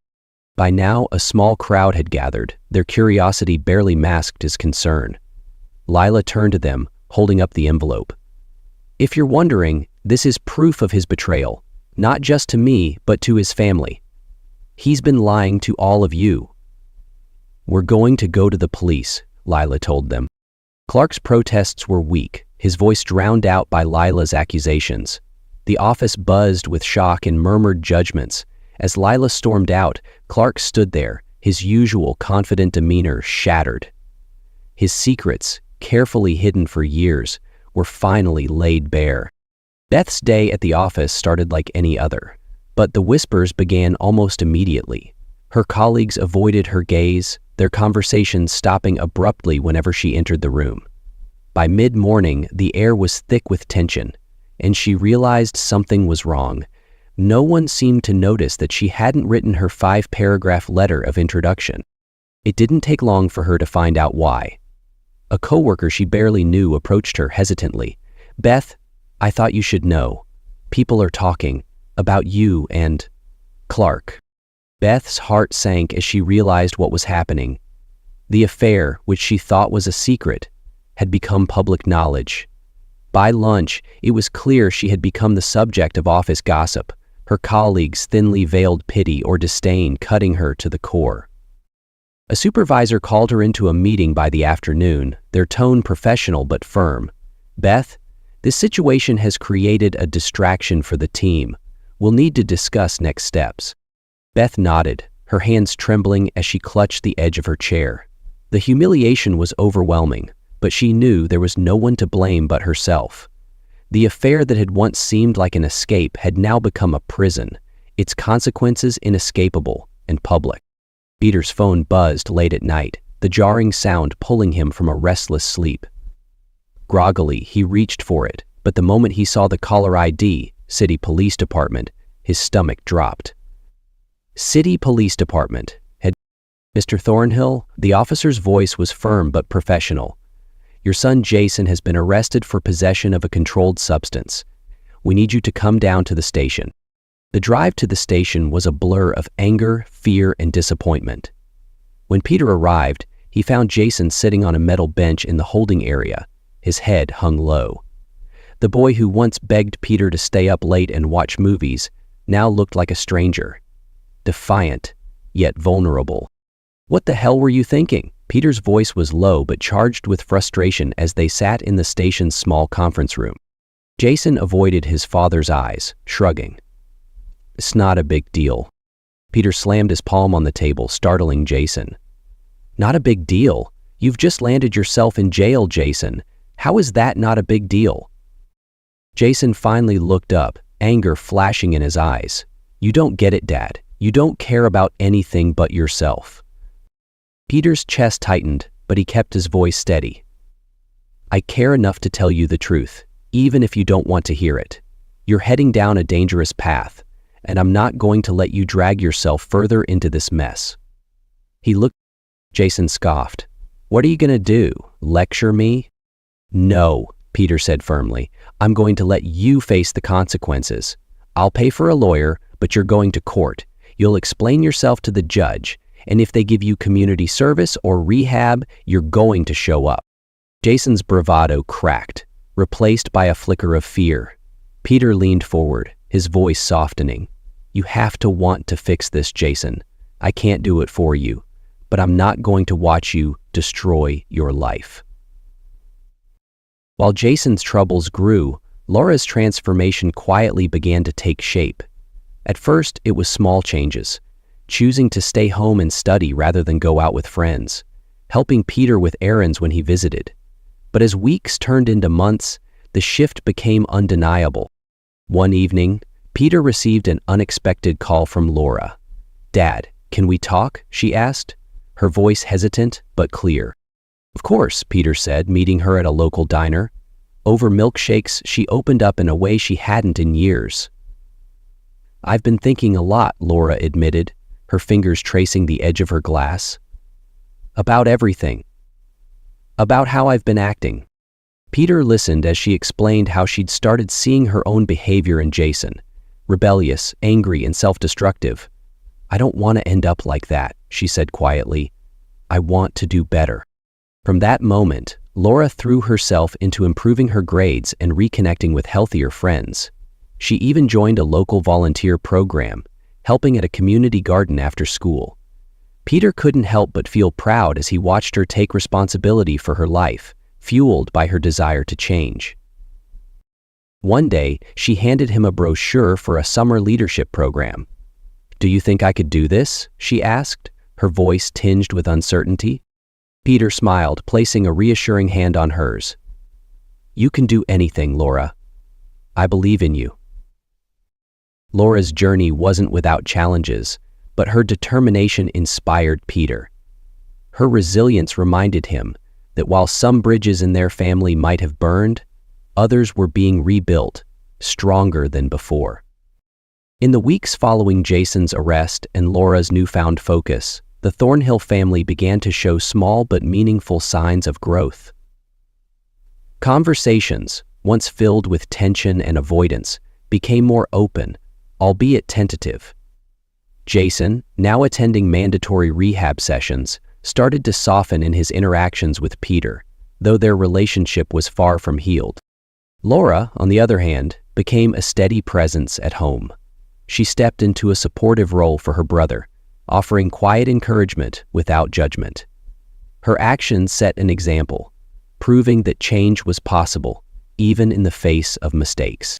By now, a small crowd had gathered, their curiosity barely masked his concern. Lila turned to them, holding up the envelope. "If you're wondering, this is proof of his betrayal, not just to me, but to his family. He's been lying to all of you." "We're going to go to the police," Lila told them. Clark's protests were weak, his voice drowned out by Lila's accusations. The office buzzed with shock and murmured judgments. As Lila stormed out, Clark stood there, his usual confident demeanor shattered. His secrets, carefully hidden for years, were finally laid bare. Beth's day at the office started like any other, but the whispers began almost immediately. Her colleagues avoided her gaze, their conversations stopping abruptly whenever she entered the room. By mid-morning, the air was thick with tension, and she realized something was wrong. No one seemed to notice that she hadn't written her 5-paragraph letter of introduction. It didn't take long for her to find out why. A coworker she barely knew approached her hesitantly. "Beth, I thought you should know. People are talking about you and Clark." Beth's heart sank as she realized what was happening. The affair, which she thought was a secret, had become public knowledge. By lunch, it was clear she had become the subject of office gossip, her colleagues' thinly veiled pity or disdain cutting her to the core. A supervisor called her into a meeting by the afternoon, their tone professional but firm. "Beth, this situation has created a distraction for the team. We'll need to discuss next steps." Beth nodded, her hands trembling as she clutched the edge of her chair. The humiliation was overwhelming, but she knew there was no one to blame but herself. The affair that had once seemed like an escape had now become a prison, its consequences inescapable and public. Peter's phone buzzed late at night, the jarring sound pulling him from a restless sleep. Groggily, he reached for it, but the moment he saw the caller ID, City Police Department, his stomach dropped. City Police Department. "Mr. Thornhill," the officer's voice was firm but professional. "Your son Jason has been arrested for possession of a controlled substance. We need you to come down to the station." The drive to the station was a blur of anger, fear, and disappointment. When Peter arrived, he found Jason sitting on a metal bench in the holding area, his head hung low. The boy who once begged Peter to stay up late and watch movies now looked like a stranger, defiant, yet vulnerable. "What the hell were you thinking?" Peter's voice was low but charged with frustration as they sat in the station's small conference room. Jason avoided his father's eyes, shrugging. "It's not a big deal." Peter slammed his palm on the table, startling Jason. Not a big deal. You've just landed yourself in jail, Jason. How is that not a big deal? Jason finally looked up, anger flashing in his eyes. You don't get it, Dad. You don't care about anything but yourself. Peter's chest tightened, but he kept his voice steady. I care enough to tell you the truth, even if you don't want to hear it. You're heading down a dangerous path, and I'm not going to let you drag yourself further into this mess. He looked. Jason scoffed. What are you going to do? Lecture me? No, Peter said firmly. I'm going to let you face the consequences. I'll pay for a lawyer, but you're going to court. You'll explain yourself to the judge, and if they give you community service or rehab, you're going to show up. Jason's bravado cracked, replaced by a flicker of fear. Peter leaned forward, his voice softening. You have to want to fix this, Jason. I can't do it for you, but I'm not going to watch you destroy your life. While Jason's troubles grew, Laura's transformation quietly began to take shape. At first, it was small changes, choosing to stay home and study rather than go out with friends, helping Peter with errands when he visited. But as weeks turned into months, the shift became undeniable. One evening, Peter received an unexpected call from Laura. Dad, can we talk? She asked, her voice hesitant but clear. Of course, Peter said, meeting her at a local diner. Over milkshakes, she opened up in a way she hadn't in years. I've been thinking a lot, Laura admitted, her fingers tracing the edge of her glass. About everything. About how I've been acting. Peter listened as she explained how she'd started seeing her own behavior in Jason. Rebellious, angry, and self-destructive. I don't want to end up like that, she said quietly. I want to do better. From that moment, Laura threw herself into improving her grades and reconnecting with healthier friends. She even joined a local volunteer program, helping at a community garden after school. Peter couldn't help but feel proud as he watched her take responsibility for her life, fueled by her desire to change. One day, she handed him a brochure for a summer leadership program. Do you think I could do this? She asked, her voice tinged with uncertainty. Peter smiled, placing a reassuring hand on hers. You can do anything, Laura. I believe in you. Laura's journey wasn't without challenges, but her determination inspired Peter. Her resilience reminded him that while some bridges in their family might have burned, others were being rebuilt, stronger than before. In the weeks following Jason's arrest and Laura's newfound focus, the Thornhill family began to show small but meaningful signs of growth. Conversations, once filled with tension and avoidance, became more open, albeit tentative. Jason, now attending mandatory rehab sessions, started to soften in his interactions with Peter, though their relationship was far from healed. Laura, on the other hand, became a steady presence at home. She stepped into a supportive role for her brother, offering quiet encouragement without judgment. Her actions set an example, proving that change was possible, even in the face of mistakes.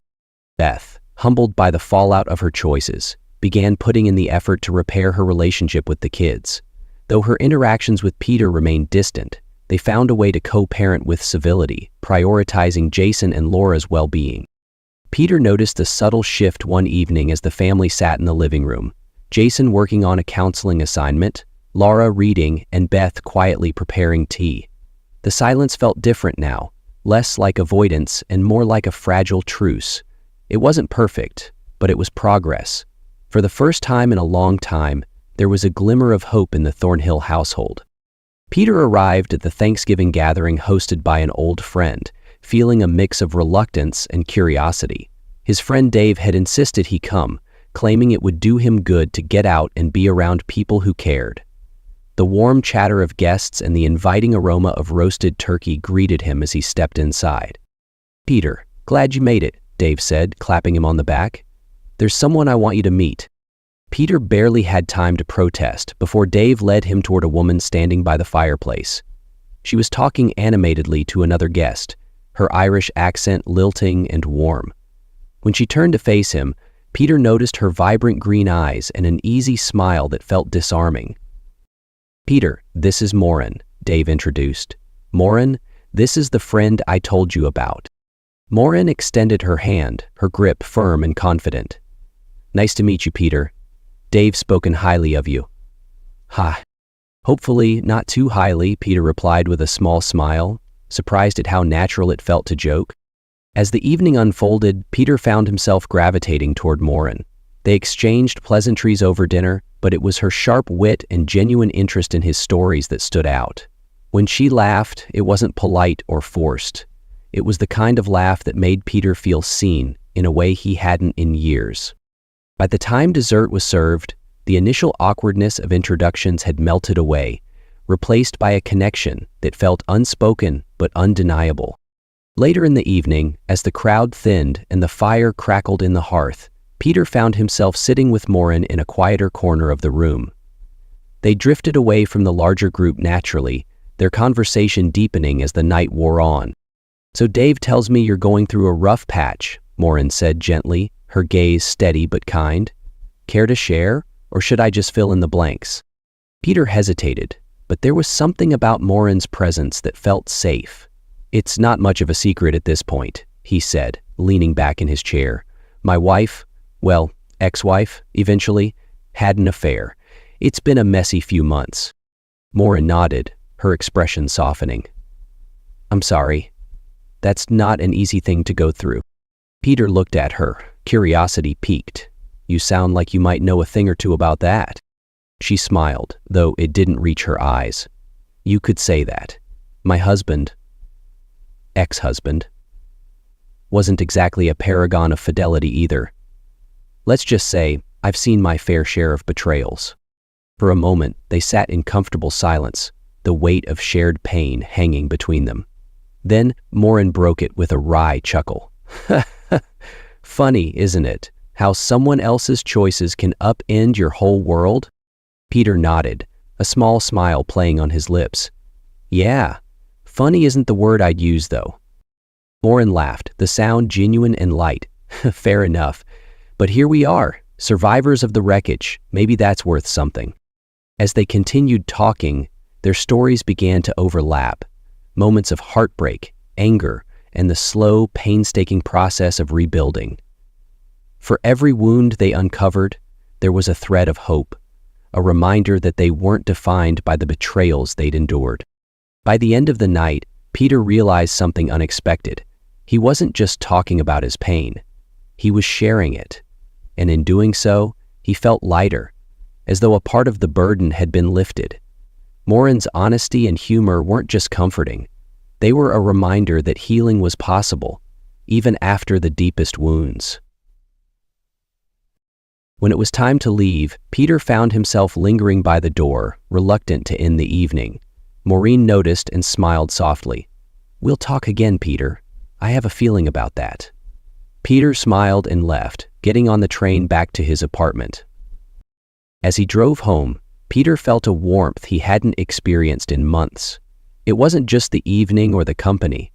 Beth, humbled by the fallout of her choices, began putting in the effort to repair her relationship with the kids. Though her interactions with Peter remained distant, they found a way to co-parent with civility, prioritizing Jason and Laura's well-being. Peter noticed a subtle shift one evening as the family sat in the living room, Jason working on a counseling assignment, Laura reading, and Beth quietly preparing tea. The silence felt different now, less like avoidance and more like a fragile truce. It wasn't perfect, but it was progress. For the first time in a long time, there was a glimmer of hope in the Thornhill household. Peter arrived at the Thanksgiving gathering hosted by an old friend, feeling a mix of reluctance and curiosity. His friend Dave had insisted he come, claiming it would do him good to get out and be around people who cared. The warm chatter of guests and the inviting aroma of roasted turkey greeted him as he stepped inside. Peter, glad you made it, Dave said, clapping him on the back. There's someone I want you to meet. Peter barely had time to protest before Dave led him toward a woman standing by the fireplace. She was talking animatedly to another guest, her Irish accent lilting and warm. When she turned to face him, Peter noticed her vibrant green eyes and an easy smile that felt disarming. "Peter, this is Morin," Dave introduced. "Morin, this is the friend I told you about." Morin extended her hand, her grip firm and confident. "Nice to meet you, Peter. Dave's spoken highly of you." "Ha. Hopefully not too highly," Peter replied with a small smile, surprised at how natural it felt to joke. As the evening unfolded, Peter found himself gravitating toward Morin. They exchanged pleasantries over dinner, but it was her sharp wit and genuine interest in his stories that stood out. When she laughed, it wasn't polite or forced. It was the kind of laugh that made Peter feel seen in a way he hadn't in years. By the time dessert was served, the initial awkwardness of introductions had melted away, replaced by a connection that felt unspoken but undeniable. Later in the evening, as the crowd thinned and the fire crackled in the hearth, Peter found himself sitting with Morin in a quieter corner of the room. They drifted away from the larger group naturally, their conversation deepening as the night wore on. "So Dave tells me you're going through a rough patch," Morin said gently, her gaze steady but kind. "Care to share, or should I just fill in the blanks?" Peter hesitated, but there was something about Morin's presence that felt safe. "It's not much of a secret at this point," he said, leaning back in his chair. "My wife, well, ex-wife, eventually, had an affair. It's been a messy few months." Morin nodded, her expression softening. "I'm sorry. That's not an easy thing to go through." Peter looked at her, curiosity piqued. "You sound like you might know a thing or two about that." She smiled, though it didn't reach her eyes. "You could say that. My husband, ex-husband, wasn't exactly a paragon of fidelity either. Let's just say I've seen my fair share of betrayals." For a moment, they sat in comfortable silence, the weight of shared pain hanging between them. Then Morin broke it with a wry chuckle. "Funny, isn't it, how someone else's choices can upend your whole world?" Peter nodded, a small smile playing on his lips. "Yeah. Funny isn't the word I'd use, though." Morin laughed, the sound genuine and light. "Fair enough. But here we are, survivors of the wreckage. Maybe that's worth something." As they continued talking, their stories began to overlap. Moments of heartbreak, anger, and the slow, painstaking process of rebuilding. For every wound they uncovered, there was a thread of hope, a reminder that they weren't defined by the betrayals they'd endured. By the end of the night, Peter realized something unexpected. He wasn't just talking about his pain. He was sharing it. And in doing so, he felt lighter, as though a part of the burden had been lifted. Morin's honesty and humor weren't just comforting. They were a reminder that healing was possible, even after the deepest wounds. When it was time to leave, Peter found himself lingering by the door, reluctant to end the evening. Maureen noticed and smiled softly. "We'll talk again, Peter. I have a feeling about that." Peter smiled and left, getting on the train back to his apartment. As he drove home, Peter felt a warmth he hadn't experienced in months. It wasn't just the evening or the company.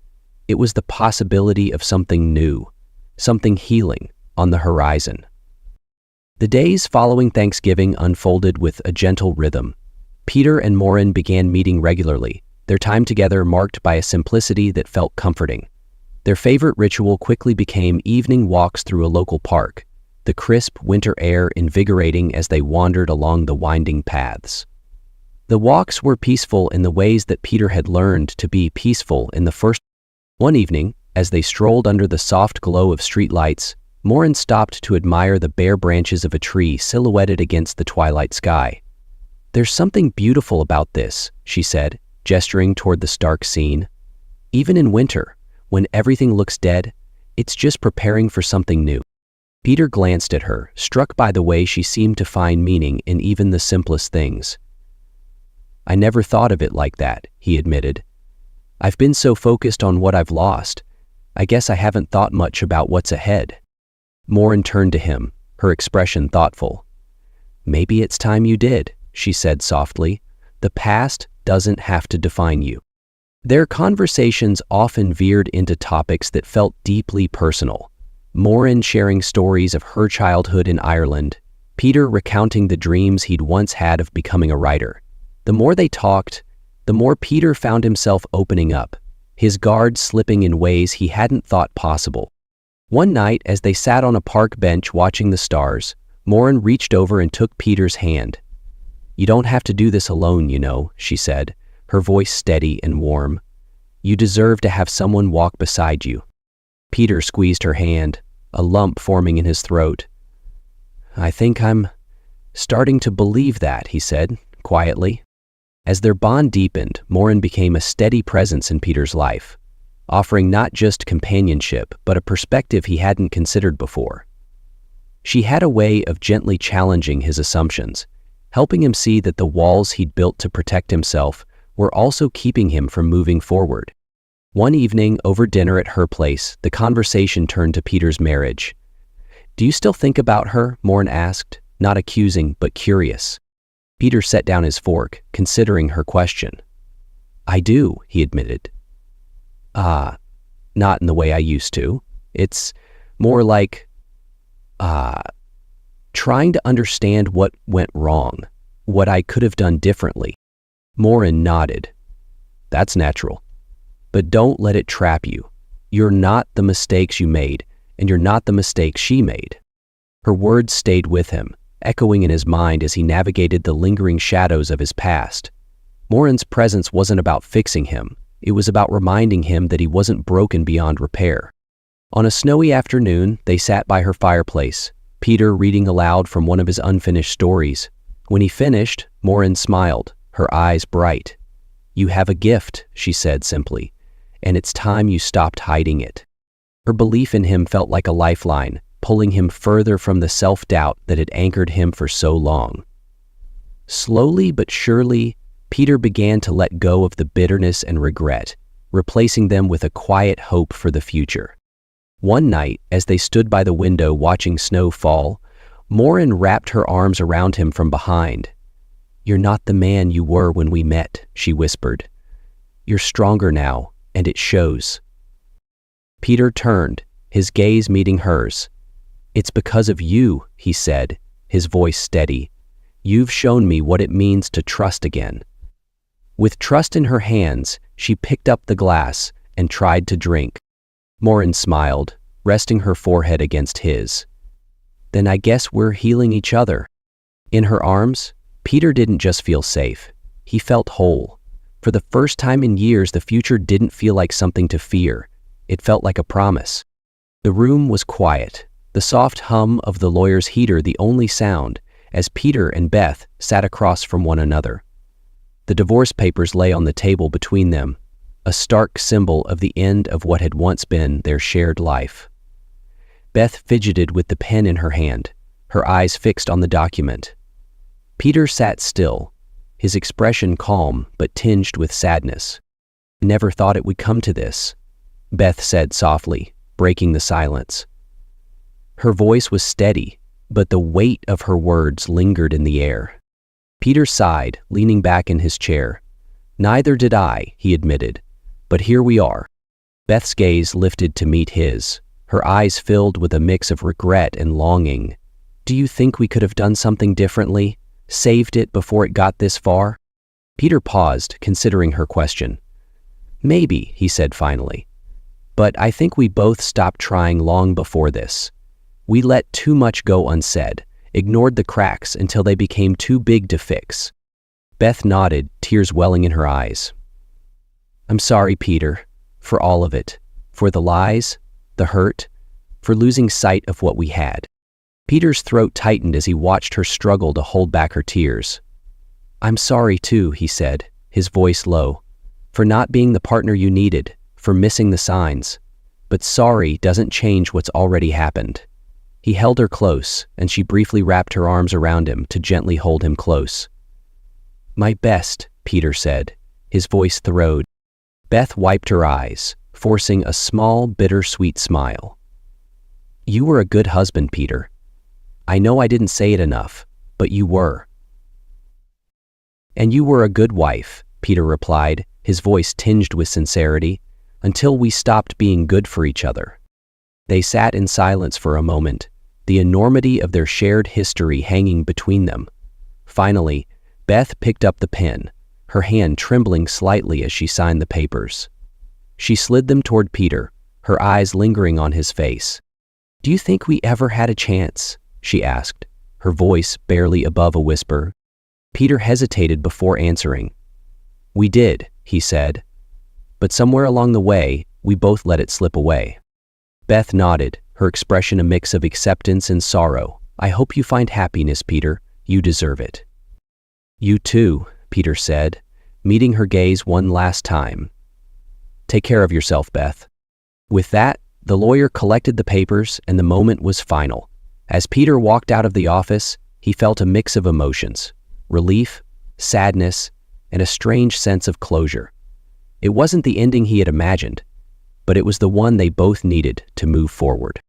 It was the possibility of something new, something healing, on the horizon. The days following Thanksgiving unfolded with a gentle rhythm. Peter and Morin began meeting regularly, their time together marked by a simplicity that felt comforting. Their favorite ritual quickly became evening walks through a local park, the crisp winter air invigorating as they wandered along the winding paths. The walks were peaceful in the ways that Peter had learned to be peaceful in the first. One evening, as they strolled under the soft glow of streetlights, Morin stopped to admire the bare branches of a tree silhouetted against the twilight sky. "There's something beautiful about this," she said, gesturing toward the stark scene. "Even in winter, when everything looks dead, it's just preparing for something new." Peter glanced at her, struck by the way she seemed to find meaning in even the simplest things. "I never thought of it like that," he admitted. "I've been so focused on what I've lost. I guess I haven't thought much about what's ahead." Morin turned to him, her expression thoughtful. "Maybe it's time you did," she said softly. "The past doesn't have to define you." Their conversations often veered into topics that felt deeply personal. Maureen sharing stories of her childhood in Ireland, Peter recounting the dreams he'd once had of becoming a writer. The more they talked, the more Peter found himself opening up, his guard slipping in ways he hadn't thought possible. One night, as they sat on a park bench watching the stars, Maureen reached over and took Peter's hand. "You don't have to do this alone, you know," she said, her voice steady and warm. "You deserve to have someone walk beside you." Peter squeezed her hand, a lump forming in his throat. "I think I'm starting to believe that," he said, quietly. As their bond deepened, Maureen became a steady presence in Peter's life, offering not just companionship, but a perspective he hadn't considered before. She had a way of gently challenging his assumptions, helping him see that the walls he'd built to protect himself were also keeping him from moving forward. One evening, over dinner at her place, the conversation turned to Peter's marriage. "Do you still think about her?" Maureen asked, not accusing, but curious. Peter set down his fork, considering her question. "I do," he admitted. Not in the way I used to. It's more like, trying to understand what went wrong, what I could have done differently." Maureen nodded. "That's natural. But don't let it trap you. You're not the mistakes you made, and you're not the mistakes she made." Her words stayed with him, echoing in his mind as he navigated the lingering shadows of his past. Maureen's presence wasn't about fixing him. It was about reminding him that he wasn't broken beyond repair. On a snowy afternoon, they sat by her fireplace, Peter reading aloud from one of his unfinished stories. When he finished, Maureen smiled, her eyes bright. "You have a gift," she said simply, "and it's time you stopped hiding it." Her belief in him felt like a lifeline, pulling him further from the self-doubt that had anchored him for so long. Slowly but surely, Peter began to let go of the bitterness and regret, replacing them with a quiet hope for the future. One night, as they stood by the window watching snow fall, Maureen wrapped her arms around him from behind. "You're not the man you were when we met," she whispered. "You're stronger now, and it shows." Peter turned, his gaze meeting hers. "It's because of you," he said, his voice steady. "You've shown me what it means to trust again." With trust in her hands, she picked up the glass and tried to drink. Maureen smiled, resting her forehead against his. "Then I guess we're healing each other." In her arms, Peter didn't just feel safe. He felt whole. For the first time in years, the future didn't feel like something to fear. It felt like a promise. The room was quiet, the soft hum of the lawyer's heater the only sound, as Peter and Beth sat across from one another. The divorce papers lay on the table between them, a stark symbol of the end of what had once been their shared life. Beth fidgeted with the pen in her hand, her eyes fixed on the document. Peter sat still, his expression calm but tinged with sadness. "Never thought it would come to this," Beth said softly, breaking the silence. Her voice was steady, but the weight of her words lingered in the air. Peter sighed, leaning back in his chair. "Neither did I," he admitted. "But here we are." Beth's gaze lifted to meet his, her eyes filled with a mix of regret and longing. "Do you think we could have done something differently? Saved it before it got this far?" Peter paused, considering her question. "Maybe," he said finally. "But I think we both stopped trying long before this. We let too much go unsaid, ignored the cracks until they became too big to fix." Beth nodded, tears welling in her eyes. "I'm sorry, Peter, for all of it, for the lies, the hurt, for losing sight of what we had." Peter's throat tightened as he watched her struggle to hold back her tears. "I'm sorry too," he said, his voice low, "for not being the partner you needed, for missing the signs. But sorry doesn't change what's already happened." He held her close, and she briefly wrapped her arms around him to gently hold him close. "My best," Peter said, his voice thrilled. Beth wiped her eyes, forcing a small, bittersweet smile. "You were a good husband, Peter. I know I didn't say it enough, but you were." "And you were a good wife," Peter replied, his voice tinged with sincerity, "until we stopped being good for each other." They sat in silence for a moment, the enormity of their shared history hanging between them. Finally, Beth picked up the pen, her hand trembling slightly as she signed the papers. She slid them toward Peter, her eyes lingering on his face. "Do you think we ever had a chance?" she asked, her voice barely above a whisper. Peter hesitated before answering. "We did," he said. "But somewhere along the way, we both let it slip away." Beth nodded, her expression a mix of acceptance and sorrow. "I hope you find happiness, Peter. You deserve it." "You too," Peter said, meeting her gaze one last time. "Take care of yourself, Beth." With that, the lawyer collected the papers and the moment was final. As Peter walked out of the office, he felt a mix of emotions: relief, sadness, and a strange sense of closure. It wasn't the ending he had imagined, but it was the one they both needed to move forward.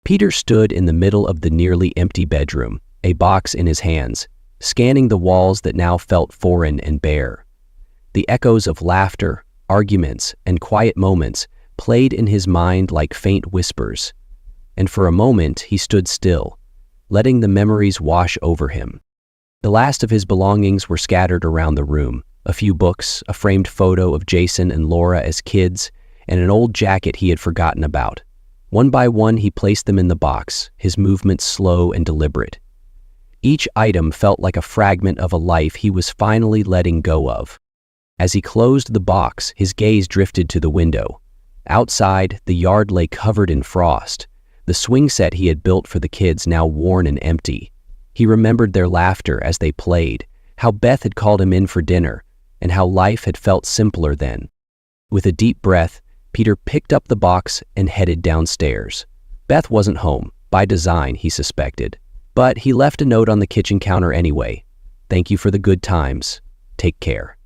Peter stood in the middle of the nearly empty bedroom, a box in his hands, scanning the walls that now felt foreign and bare. The echoes of laughter, arguments, and quiet moments played in his mind like faint whispers, and for a moment he stood still, letting the memories wash over him. The last of his belongings were scattered around the room: a few books, a framed photo of Jason and Laura as kids, and an old jacket he had forgotten about. One by one he placed them in the box, his movements slow and deliberate. Each item felt like a fragment of a life he was finally letting go of. As he closed the box, his gaze drifted to the window. Outside, the yard lay covered in frost, the swing set he had built for the kids now worn and empty. He remembered their laughter as they played, how Beth had called him in for dinner, and how life had felt simpler then. With a deep breath, Peter picked up the box and headed downstairs. Beth wasn't home, by design, he suspected, but he left a note on the kitchen counter anyway. "Thank you for the good times. Take care."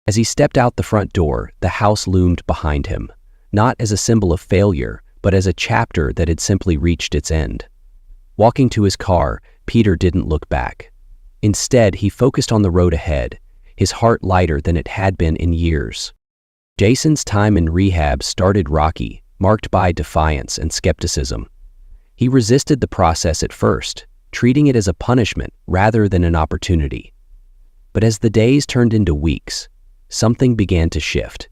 As he stepped out the front door, the house loomed behind him, not as a symbol of failure, but as a chapter that had simply reached its end. Walking to his car, Peter didn't look back. Instead, he focused on the road ahead, his heart lighter than it had been in years. Jason's time in rehab started rocky, marked by defiance and skepticism. He resisted the process at first, treating it as a punishment rather than an opportunity. But as the days turned into weeks, something began to shift.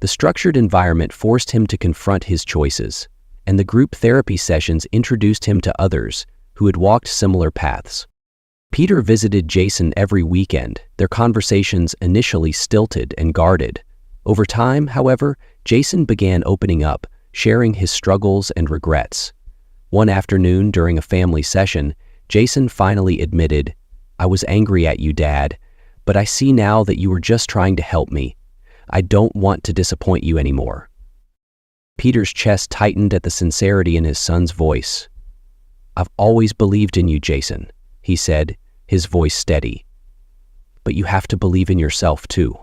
The structured environment forced him to confront his choices, and the group therapy sessions introduced him to others who had walked similar paths. Peter visited Jason every weekend, their conversations initially stilted and guarded. Over time, however, Jason began opening up, sharing his struggles and regrets. One afternoon during a family session, Jason finally admitted, "I was angry at you, Dad, but I see now that you were just trying to help me. I don't want to disappoint you anymore." Peter's chest tightened at the sincerity in his son's voice. "I've always believed in you, Jason," he said, his voice steady. "But you have to believe in yourself too."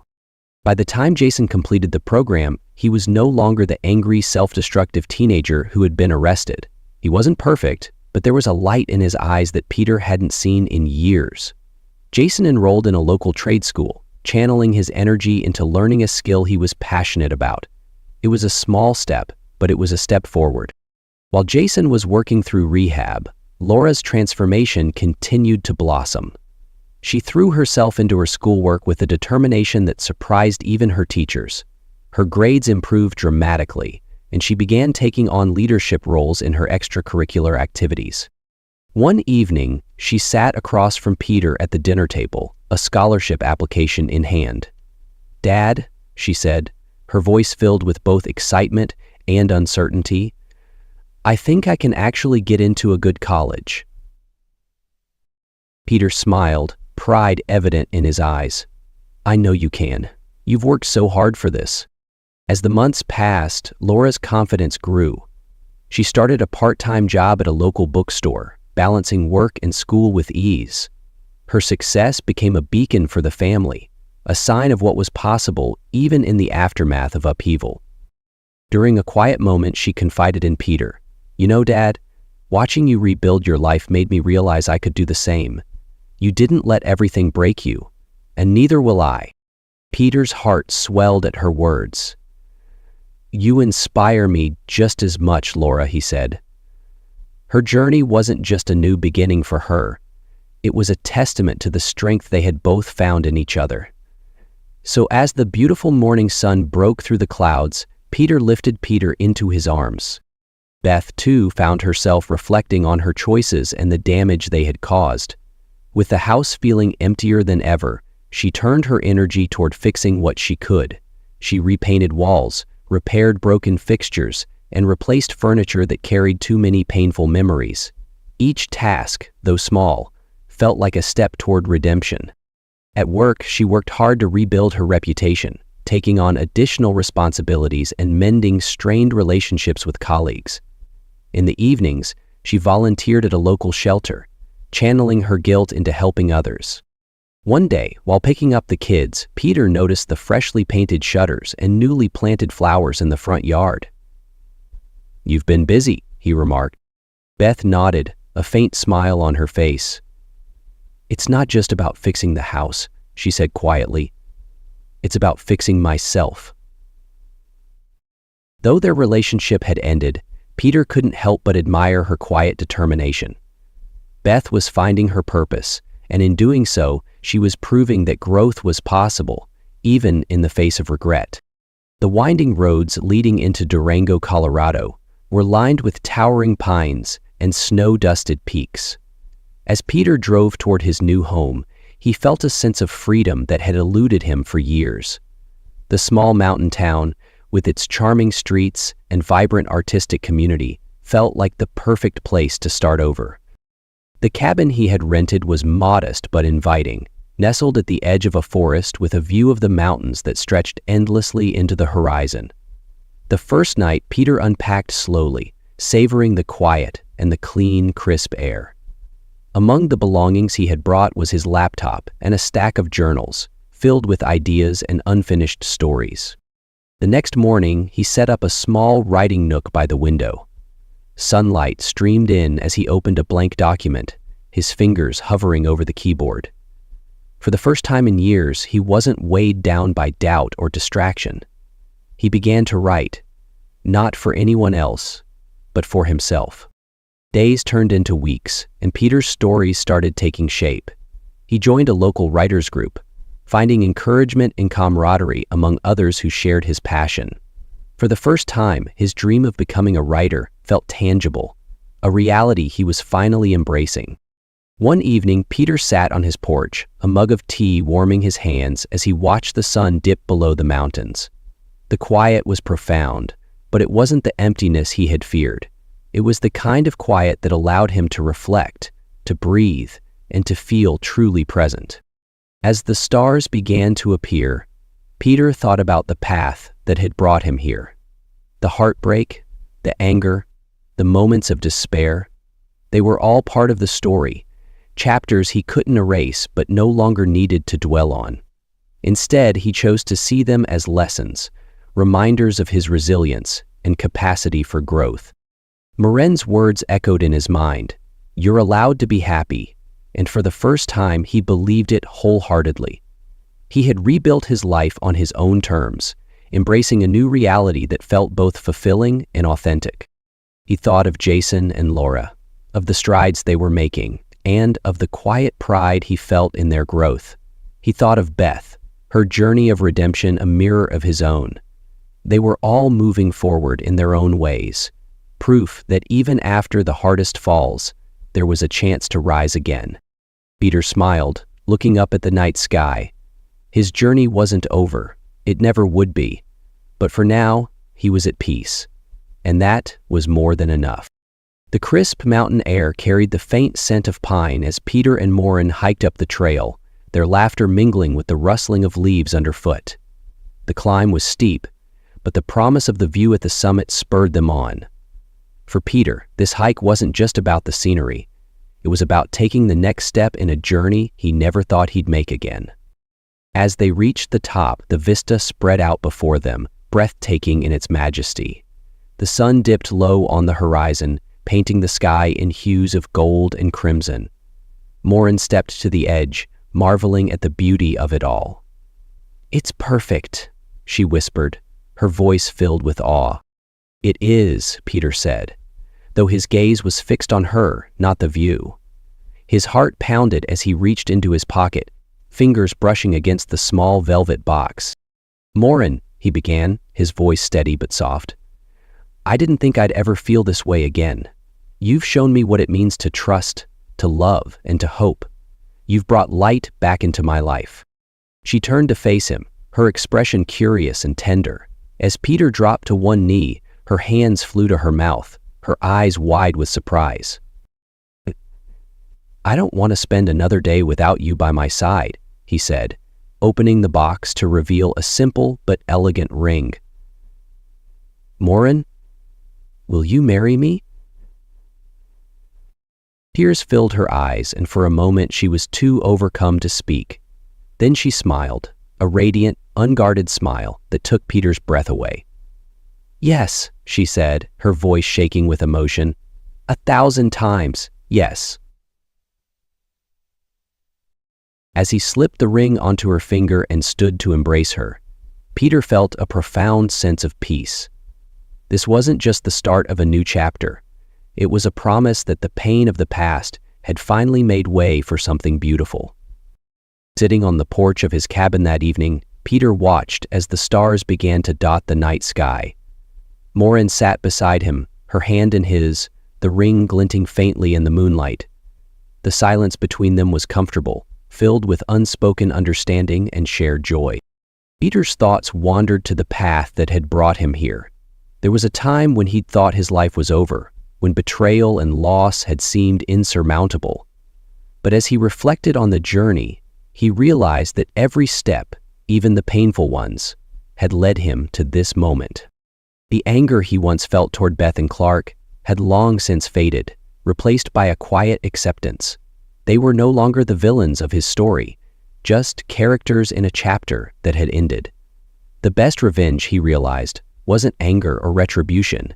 By the time Jason completed the program, he was no longer the angry, self-destructive teenager who had been arrested. He wasn't perfect, but there was a light in his eyes that Peter hadn't seen in years. Jason enrolled in a local trade school, channeling his energy into learning a skill he was passionate about. It was a small step, but it was a step forward. While Jason was working through rehab, Laura's transformation continued to blossom. She threw herself into her schoolwork with a determination that surprised even her teachers. Her grades improved dramatically, and she began taking on leadership roles in her extracurricular activities. One evening, she sat across from Peter at the dinner table, a scholarship application in hand. "Dad," she said, her voice filled with both excitement and uncertainty, "I think I can actually get into a good college." Peter smiled, pride evident in his eyes. "I know you can. You've worked so hard for this." As the months passed, Laura's confidence grew. She started a part-time job at a local bookstore, balancing work and school with ease. Her success became a beacon for the family, a sign of what was possible even in the aftermath of upheaval. During a quiet moment, she confided in Peter, "You know, Dad, watching you rebuild your life made me realize I could do the same. You didn't let everything break you, and neither will I." Peter's heart swelled at her words. "You inspire me just as much, Laura," he said. Her journey wasn't just a new beginning for her. It was a testament to the strength they had both found in each other. So as the beautiful morning sun broke through the clouds, Peter lifted Peter into his arms. Beth, too, found herself reflecting on her choices and the damage they had caused. With the house feeling emptier than ever, she turned her energy toward fixing what she could. She repainted walls, repaired broken fixtures, and replaced furniture that carried too many painful memories. Each task, though small, felt like a step toward redemption. At work, she worked hard to rebuild her reputation, taking on additional responsibilities and mending strained relationships with colleagues. In the evenings, she volunteered at a local shelter, channeling her guilt into helping others. One day, while picking up the kids, Peter noticed the freshly painted shutters and newly planted flowers in the front yard. "You've been busy," he remarked. Beth nodded, a faint smile on her face. "It's not just about fixing the house," she said quietly. "It's about fixing myself." Though their relationship had ended, Peter couldn't help but admire her quiet determination. Beth was finding her purpose, and in doing so, she was proving that growth was possible, even in the face of regret. The winding roads leading into Durango, Colorado, were lined with towering pines and snow-dusted peaks. As Peter drove toward his new home, he felt a sense of freedom that had eluded him for years. The small mountain town, with its charming streets and vibrant artistic community, felt like the perfect place to start over. The cabin he had rented was modest but inviting, nestled at the edge of a forest with a view of the mountains that stretched endlessly into the horizon. The first night, Peter unpacked slowly, savoring the quiet and the clean, crisp air. Among the belongings he had brought was his laptop and a stack of journals, filled with ideas and unfinished stories. The next morning, he set up a small writing nook by the window. Sunlight streamed in as he opened a blank document, his fingers hovering over the keyboard. For the first time in years, he wasn't weighed down by doubt or distraction. He began to write, not for anyone else, but for himself. Days turned into weeks, and Peter's stories started taking shape. He joined a local writers group, finding encouragement and camaraderie among others who shared his passion. For the first time, his dream of becoming a writer felt tangible, a reality he was finally embracing. One evening, Peter sat on his porch, a mug of tea warming his hands as he watched the sun dip below the mountains. The quiet was profound, but it wasn't the emptiness he had feared. It was the kind of quiet that allowed him to reflect, to breathe, and to feel truly present. As the stars began to appear, Peter thought about the path that had brought him here. The heartbreak, the anger, the moments of despair, they were all part of the story, chapters he couldn't erase but no longer needed to dwell on. Instead, he chose to see them as lessons, reminders of his resilience and capacity for growth. Moren's words echoed in his mind, "You're allowed to be happy," and for the first time he believed it wholeheartedly. He had rebuilt his life on his own terms, embracing a new reality that felt both fulfilling and authentic. He thought of Jason and Laura, of the strides they were making, and of the quiet pride he felt in their growth. He thought of Beth, her journey of redemption a mirror of his own. They were all moving forward in their own ways, proof that even after the hardest falls, there was a chance to rise again. Peter smiled, looking up at the night sky. His journey wasn't over. It never would be. But for now, he was at peace. And that was more than enough. The crisp mountain air carried the faint scent of pine as Peter and Moren hiked up the trail, their laughter mingling with the rustling of leaves underfoot. The climb was steep, but the promise of the view at the summit spurred them on. For Peter, this hike wasn't just about the scenery. It was about taking the next step in a journey he never thought he'd make again. As they reached the top, the vista spread out before them, breathtaking in its majesty. The sun dipped low on the horizon, painting the sky in hues of gold and crimson. Moren stepped to the edge, marveling at the beauty of it all. "It's perfect," she whispered, her voice filled with awe. "It is," Peter said, though his gaze was fixed on her, not the view. His heart pounded as he reached into his pocket, fingers brushing against the small velvet box. "Morin," he began, his voice steady but soft. "I didn't think I'd ever feel this way again. You've shown me what it means to trust, to love, and to hope. You've brought light back into my life." She turned to face him, her expression curious and tender. As Peter dropped to one knee, her hands flew to her mouth, her eyes wide with surprise. "I don't want to spend another day without you by my side," he said, opening the box to reveal a simple but elegant ring. "Morin, will you marry me?" Tears filled her eyes, and for a moment she was too overcome to speak. Then she smiled, a radiant, unguarded smile that took Peter's breath away. "Yes," she said, her voice shaking with emotion. 1,000 times, yes." As he slipped the ring onto her finger and stood to embrace her, Peter felt a profound sense of peace. This wasn't just the start of a new chapter. It was a promise that the pain of the past had finally made way for something beautiful. Sitting on the porch of his cabin that evening, Peter watched as the stars began to dot the night sky. Morin sat beside him, her hand in his, the ring glinting faintly in the moonlight. The silence between them was comfortable, filled with unspoken understanding and shared joy. Peter's thoughts wandered to the path that had brought him here. There was a time when he'd thought his life was over, when betrayal and loss had seemed insurmountable. But as he reflected on the journey, he realized that every step, even the painful ones, had led him to this moment. The anger he once felt toward Beth and Clark had long since faded, replaced by a quiet acceptance. They were no longer the villains of his story, just characters in a chapter that had ended. The best revenge, he realized, wasn't anger or retribution.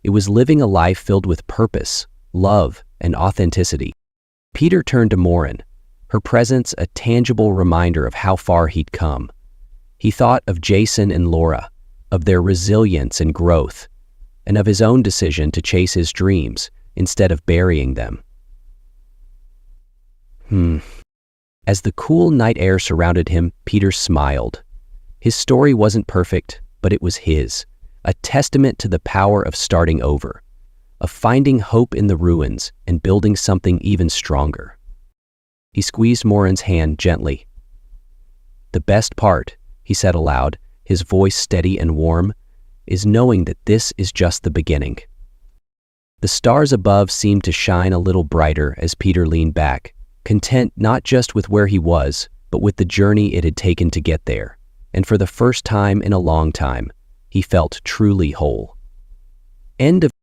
It was living a life filled with purpose, love, and authenticity. Peter turned to Morin, her presence a tangible reminder of how far he'd come. He thought of Jason and Laura, of their resilience and growth, and of his own decision to chase his dreams instead of burying them. As the cool night air surrounded him, Peter smiled. His story wasn't perfect, but it was his, a testament to the power of starting over, of finding hope in the ruins and building something even stronger. He squeezed Morin's hand gently. "The best part," he said aloud, his voice steady and warm, "is knowing that this is just the beginning." The stars above seemed to shine a little brighter as Peter leaned back, content not just with where he was, but with the journey it had taken to get there. And for the first time in a long time, he felt truly whole. End of